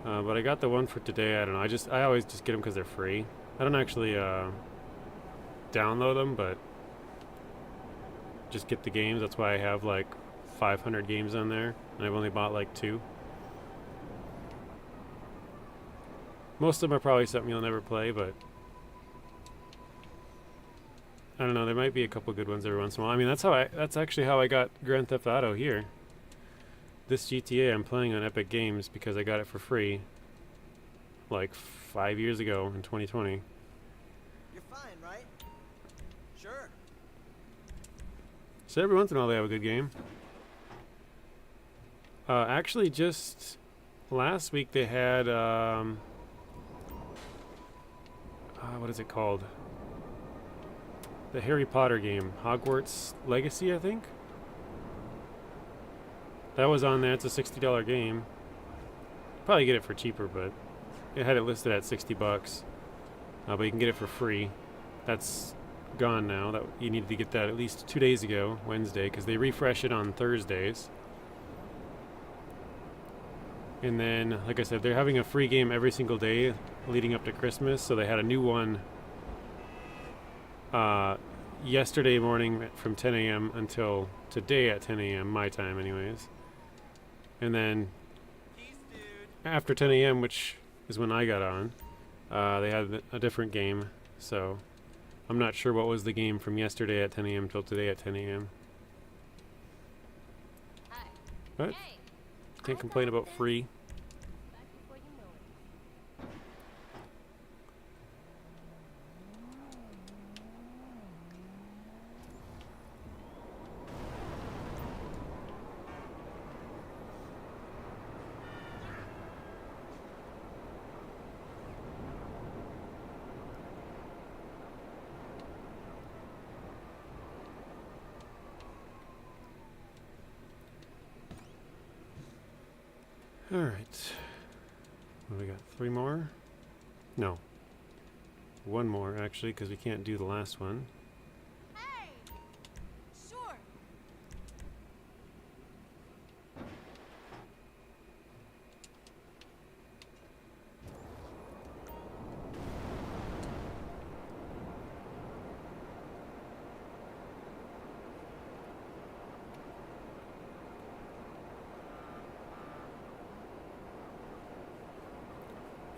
But I got the one for today. I don't know. I always just get them because they're free. I don't actually download them, but just get the games. That's why I have like 500 games on there, and I've only bought like 2. Most of them are probably something you'll never play, but I don't know. There might be a couple good ones every once in a while. I mean, that's actually how I got Grand Theft Auto here. This GTA I'm playing on Epic Games because I got it for free like 5 years ago in 2020. You're fine, right? Sure. So every once in a while they have a good game. Actually, just last week they had what is it called? The Harry Potter game, Hogwarts Legacy, I think. That was on there. It's a $60 game. Probably get it for cheaper, but it had it listed at $60. But you can get it for free. That's gone now. That you needed to get that at least 2 days ago, Wednesday, because they refresh it on Thursdays. And then, like I said, they're having a free game every single day leading up to Christmas. So they had a new one yesterday morning from 10 a.m. until today at 10 a.m. my time anyways. And then after 10 a.m., which is when I got on, they had a different game. So I'm not sure what was the game from yesterday at 10 a.m. till today at 10 a.m. But can't complain about free. Alright. What do we got? 3 more? No. 1 more, actually, because we can't do the last one. Hey! Sure.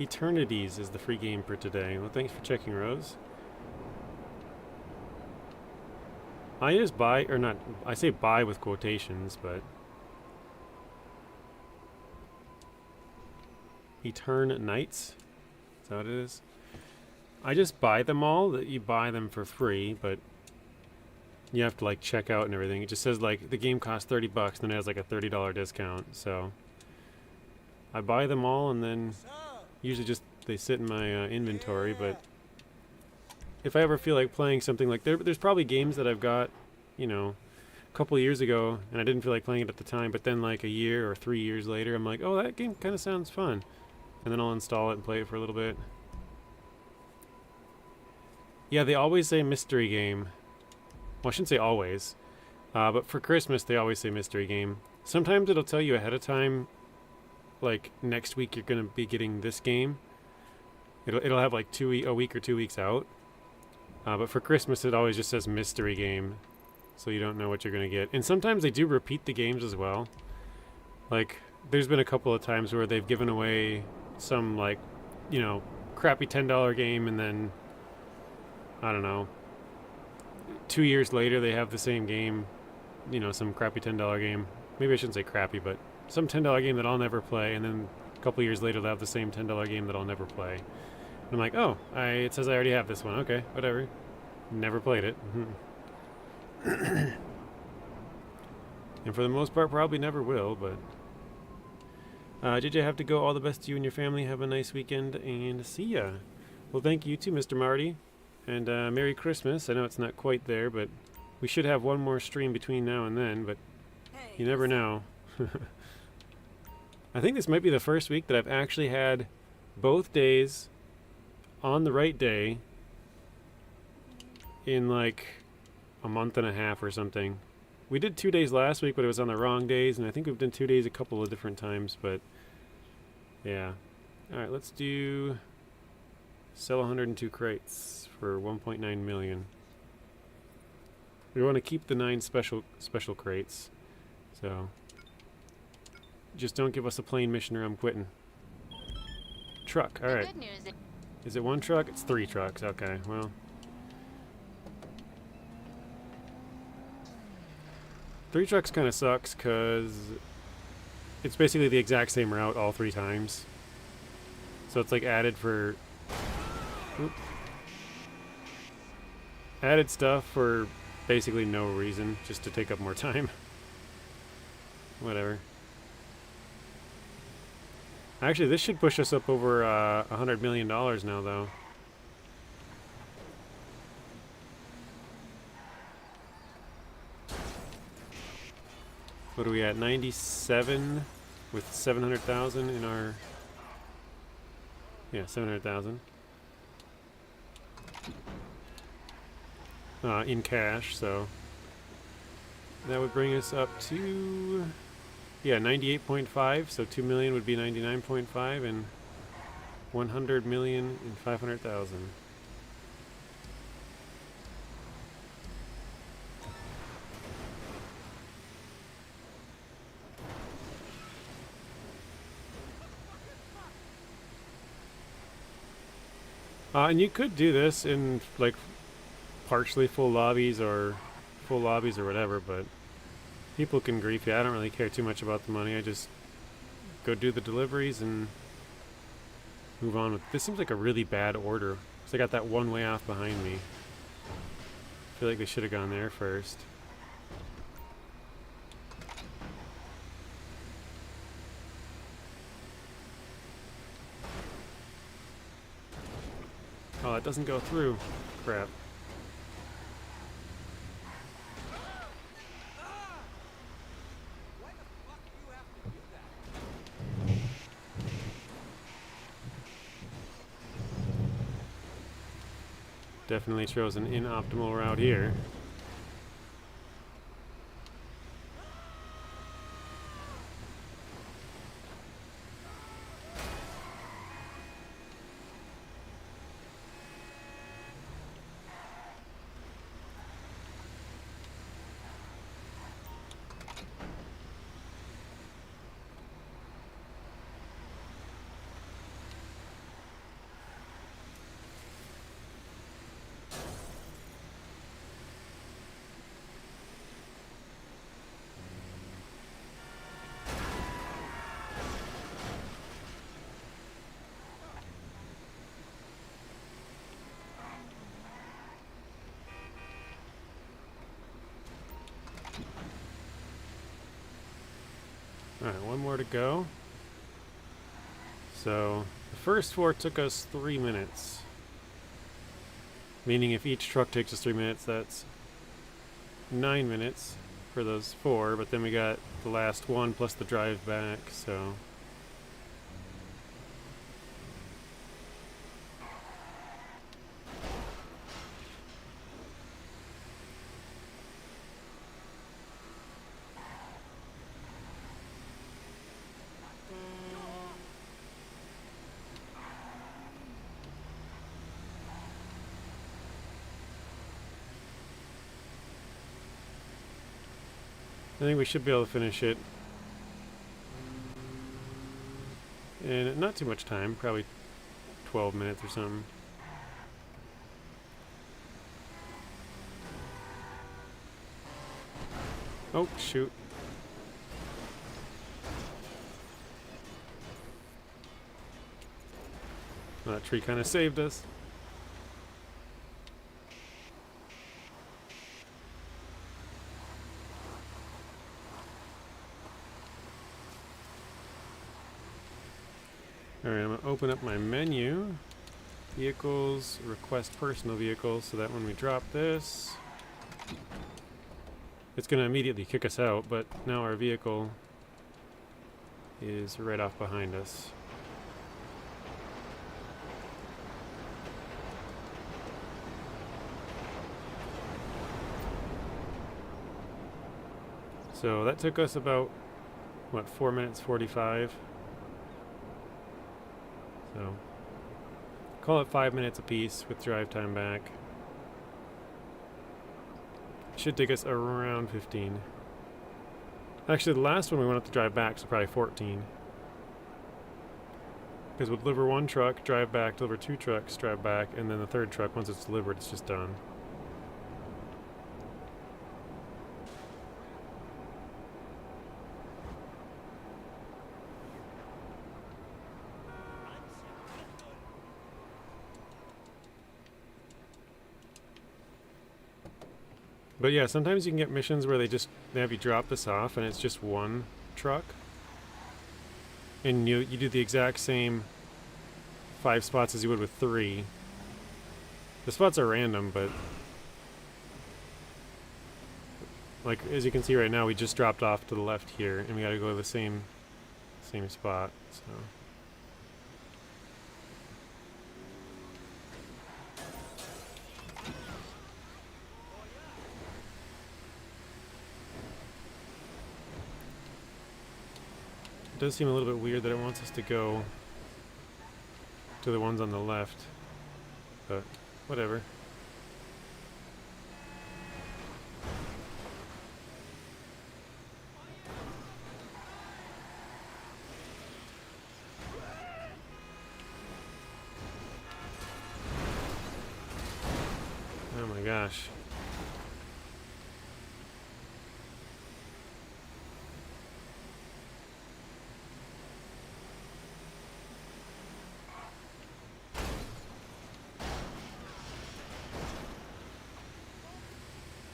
Eternities is the free game for today. Well, thanks for checking, Rose. I just buy, or not, I say buy with quotations, but... Etern Knights? Is that what it is? I just buy them all. That you buy them for free, but you have to like check out and everything. It just says like the game costs $30, then it has like a $30 discount. So I buy them all, and then usually just they sit in my inventory. But if I ever feel like playing something like there's probably games that I've got, you know, a couple of years ago, and I didn't feel like playing it at the time. But then like a year or 3 years later, I'm like, oh, that game kind of sounds fun, and then I'll install it and play it for a little bit. Yeah, they always say mystery game. Well, I shouldn't say always. But for Christmas, they always say mystery game. Sometimes it'll tell you ahead of time, like, next week you're going to be getting this game. It'll have, like, a week or 2 weeks out. But for Christmas, it always just says mystery game. So you don't know what you're going to get. And sometimes they do repeat the games as well. Like, there's been a couple of times where they've given away some, like, you know, crappy $10 game, and then... I don't know, 2 years later they have the same game, you know, some crappy $10 game. Maybe I shouldn't say crappy, but some $10 game that I'll never play, and then a couple years later they'll have the same $10 game that I'll never play. And I'm like, oh, it says I already have this one. Okay, whatever. Never played it. And for the most part, probably never will, but... did you have to go? All the best to you and your family. Have a nice weekend, and see ya. Well, thank you too, Mr. Marty. And Merry Christmas. I know it's not quite there, but we should have one more stream between now and then, but you never know. I think this might be the first week that I've actually had both days on the right day in like a month and a half or something. We did 2 days last week, but it was on the wrong days, and I think we've done 2 days a couple of different times, but yeah. Alright, let's do sell 102 crates for 1.9 million. We want to keep the 9 special crates, so just don't give us a plane mission or I'm quitting. Truck, alright. Good news. Is it 1 truck? It's 3 trucks, okay, well. 3 trucks kind of sucks because it's basically the exact same route all 3 times. So it's like added for... Oop. Added stuff for basically no reason, just to take up more time. Whatever. Actually, this should push us up over $100 million now, though. What are we at? 97 with 700,000 in our... Yeah, 700,000. In cash, so that would bring us up to, yeah, 98.5, so 2 million would be 99.5, and 100 million and 500,000. And you could do this in like partially full lobbies or whatever, but people can grief you. I don't really care too much about the money. I just go do the deliveries and move on with. This seems like a really bad order. So I got that one way off behind me. I feel like they should have gone there first. Oh, it doesn't go through. Crap. Definitely chose an inoptimal route here. Alright, one more to go. So, the first 4 took us 3 minutes. Meaning if each truck takes us 3 minutes, that's 9 minutes for those 4, but then we got the last one plus the drive back, so... I think we should be able to finish it in not too much time, probably 12 minutes or something. Oh, shoot. Well, that tree kind of saved us. Alright, I'm going to open up my menu. Vehicles, request personal vehicles, so that when we drop this, it's going to immediately kick us out, but now our vehicle is right off behind us. So that took us about, what, 4 minutes 45? So, call it 5 minutes apiece with drive time back. Should take us around 15. Actually, the last one we went up to drive back, so probably 14. Because we'll deliver 1 truck, drive back, deliver 2 trucks, drive back, and then the 3rd truck, once it's delivered, it's just done. But yeah, sometimes you can get missions where they have you drop this off and it's just 1 truck. And you do the exact same 5 spots as you would with 3. The spots are random, but like as you can see right now, we just dropped off to the left here and we gotta go to the same spot, so. It does seem a little bit weird that it wants us to go to the ones on the left, but whatever. Oh my gosh.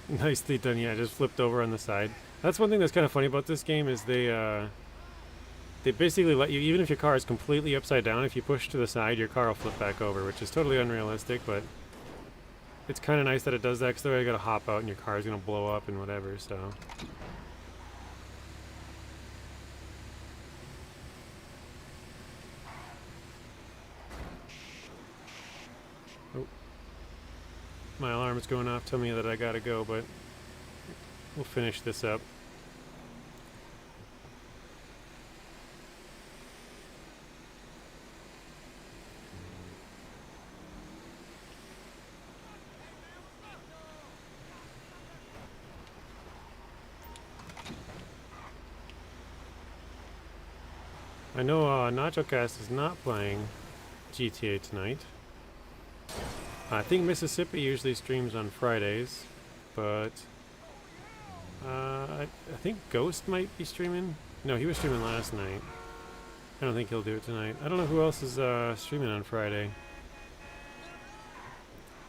Nicely done. Yeah, just flipped over on the side. That's one thing that's kind of funny about this game is they basically let you, even if your car is completely upside down, if you push to the side, your car will flip back over, which is totally unrealistic, but it's kind of nice that it does that, because otherwise you gotta hop out and your car is gonna blow up and whatever, so. My alarm is going off, telling me that I gotta go, but we'll finish this up. I know NachoCast is not playing GTA tonight. I think Mississippi usually streams on Fridays, but I think Ghost might be streaming. No, he was streaming last night. I don't think he'll do it tonight. I don't know who else is streaming on Friday.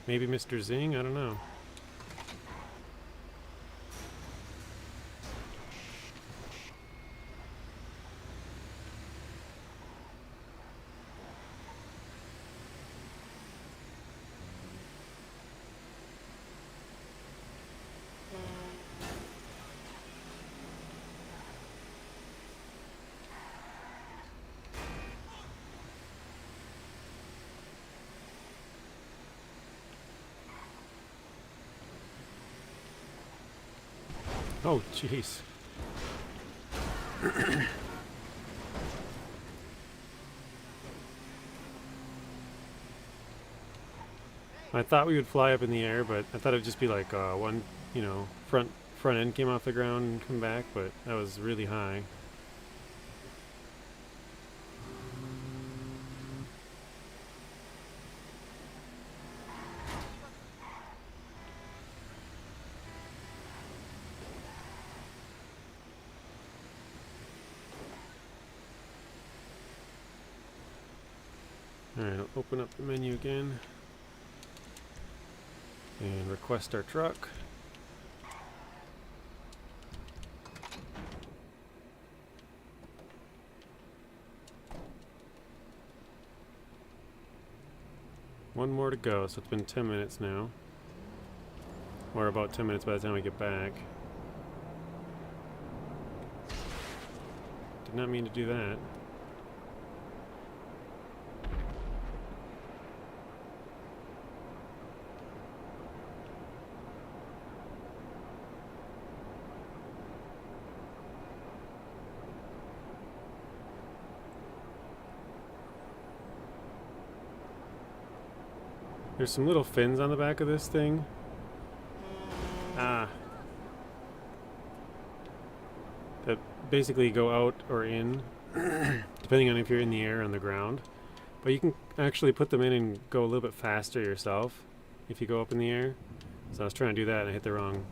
Maybe Mr. Zing? I don't know. Oh, jeez. I thought we would fly up in the air, but I thought it'd just be like one, you know, front end came off the ground and come back, but that was really high. Alright, I'll open up the menu again and request our truck. One more to go, so it's been 10 minutes now. Or about 10 minutes by the time we get back. Did not mean to do that. There's some little fins on the back of this thing. Ah. That basically go out or in, depending on if you're in the air or on the ground. But you can actually put them in and go a little bit faster yourself if you go up in the air. So I was trying to do that and I hit the wrong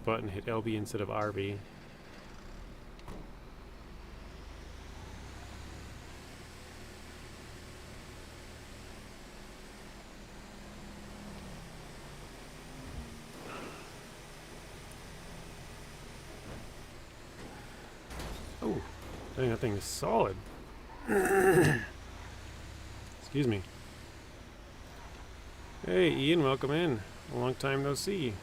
button, hit LB instead of RB. Oh, dang, that thing is solid. Excuse me. Hey, Ian, welcome in. A long time no see.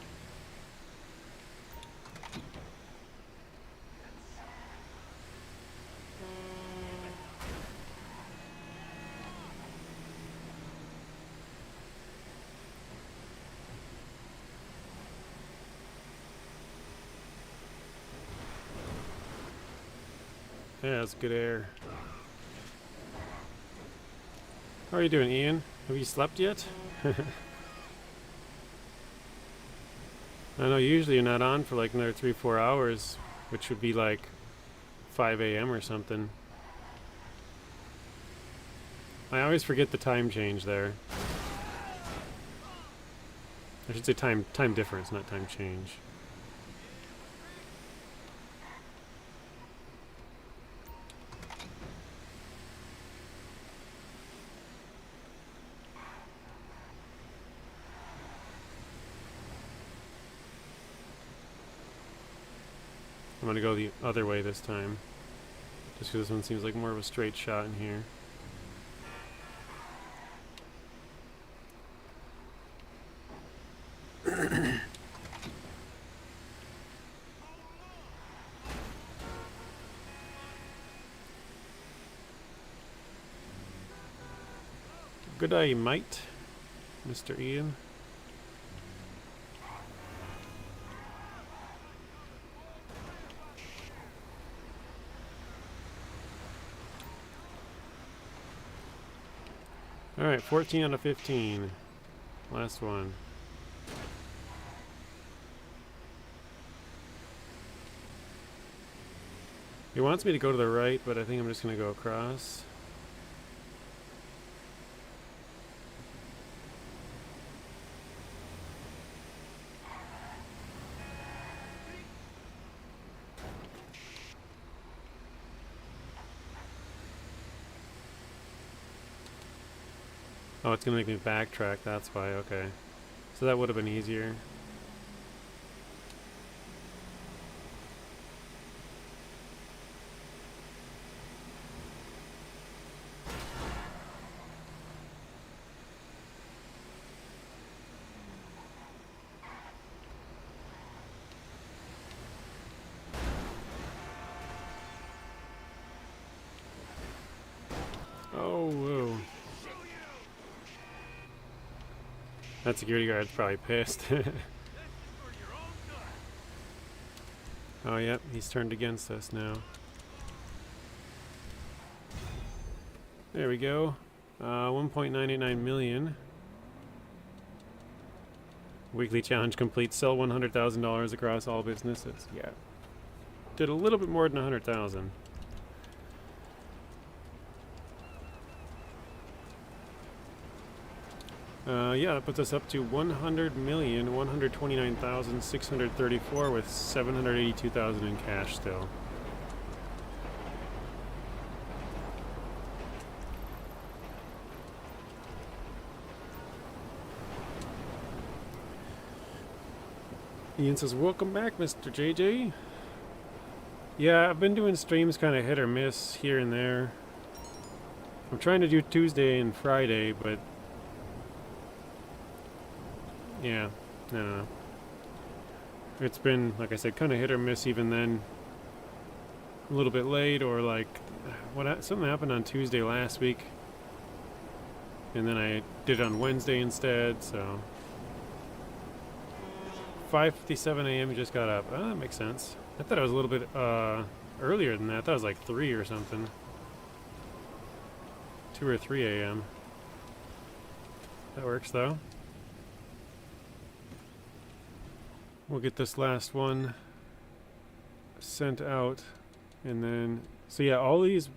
Yeah, that's good air. How are you doing, Ian? Have you slept yet? I know usually you're not on for like another 3-4 hours, which would be like 5 a.m. or something. I always forget the time change there. I should say time difference, not time change. I'm gonna go the other way this time, just because this one seems like more of a straight shot in here. Good day, mate, Mr. Ian. Alright, 14 out of 15. Last one. He wants me to go to the right, but I think I'm just going to go across. Oh, it's gonna make me backtrack, that's why, okay. So that would have been easier. Oh, whoa. That security guard's probably pissed. Oh, yep, he's turned against us now. There we go. 1.989 million. Weekly challenge complete. Sell $100,000 across all businesses. Yeah. Did a little bit more than 100,000. Yeah, that puts us up to 100,129,634 with 782,000 in cash still. Ian says, welcome back, Mr. JJ. Yeah, I've been doing streams kind of hit or miss here and there. I'm trying to do Tuesday and Friday, but yeah, I don't know. It's been, like I said, kind of hit or miss even then. A little bit late, or like, something happened on Tuesday last week. And then I did it on Wednesday instead, so. 5:57 a.m. just got up. Oh, that makes sense. I thought it was a little bit earlier than that. I thought it was like 3 or something. 2 or 3 a.m. That works though. We'll get this last one sent out, and then, so yeah, all these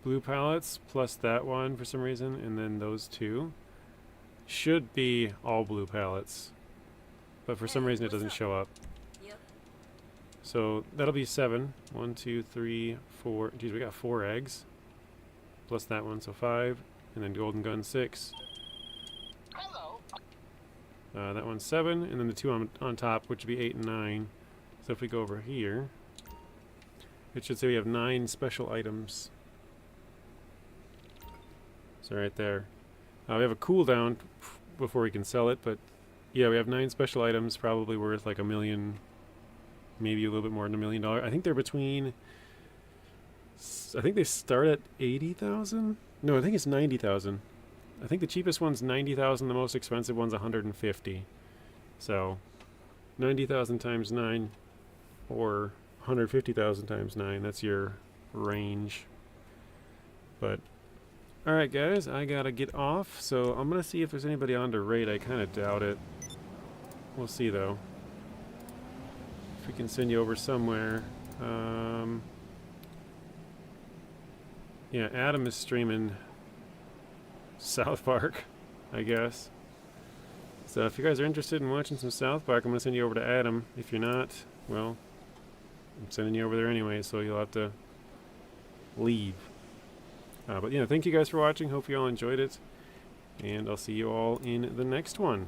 blue pallets plus that one for some reason, and then those two should be all blue pallets, but for some reason it doesn't show up. Yep. So that'll be 7. 1, 2, 3, 4. Geez, we got 4 eggs plus that one, so 5, and then golden gun 6. Hello. That one's 7, and then the 2 on top, which would be 8 and 9. So if we go over here, it should say we have 9 special items. So right there. We have a cooldown before we can sell it, but yeah, we have 9 special items, probably worth like $1 million, maybe a little bit more than $1 million. I think they're between, I think they start at 80,000? No, I think it's 90,000. I think the cheapest one's 90,000, the most expensive one's 150. So 90,000 times 9 or 150,000 times 9, that's your range. But alright guys, I gotta get off, so I'm gonna see if there's anybody on to raid. I kinda doubt it. We'll see though. If we can send you over somewhere. Yeah, Adam is streaming South Park, I guess. So if you guys are interested in watching some South Park, I'm going to send you over to Adam. If you're not, well, I'm sending you over there anyway, so you'll have to leave. But yeah, thank you guys for watching. Hope you all enjoyed it. And I'll see you all in the next one.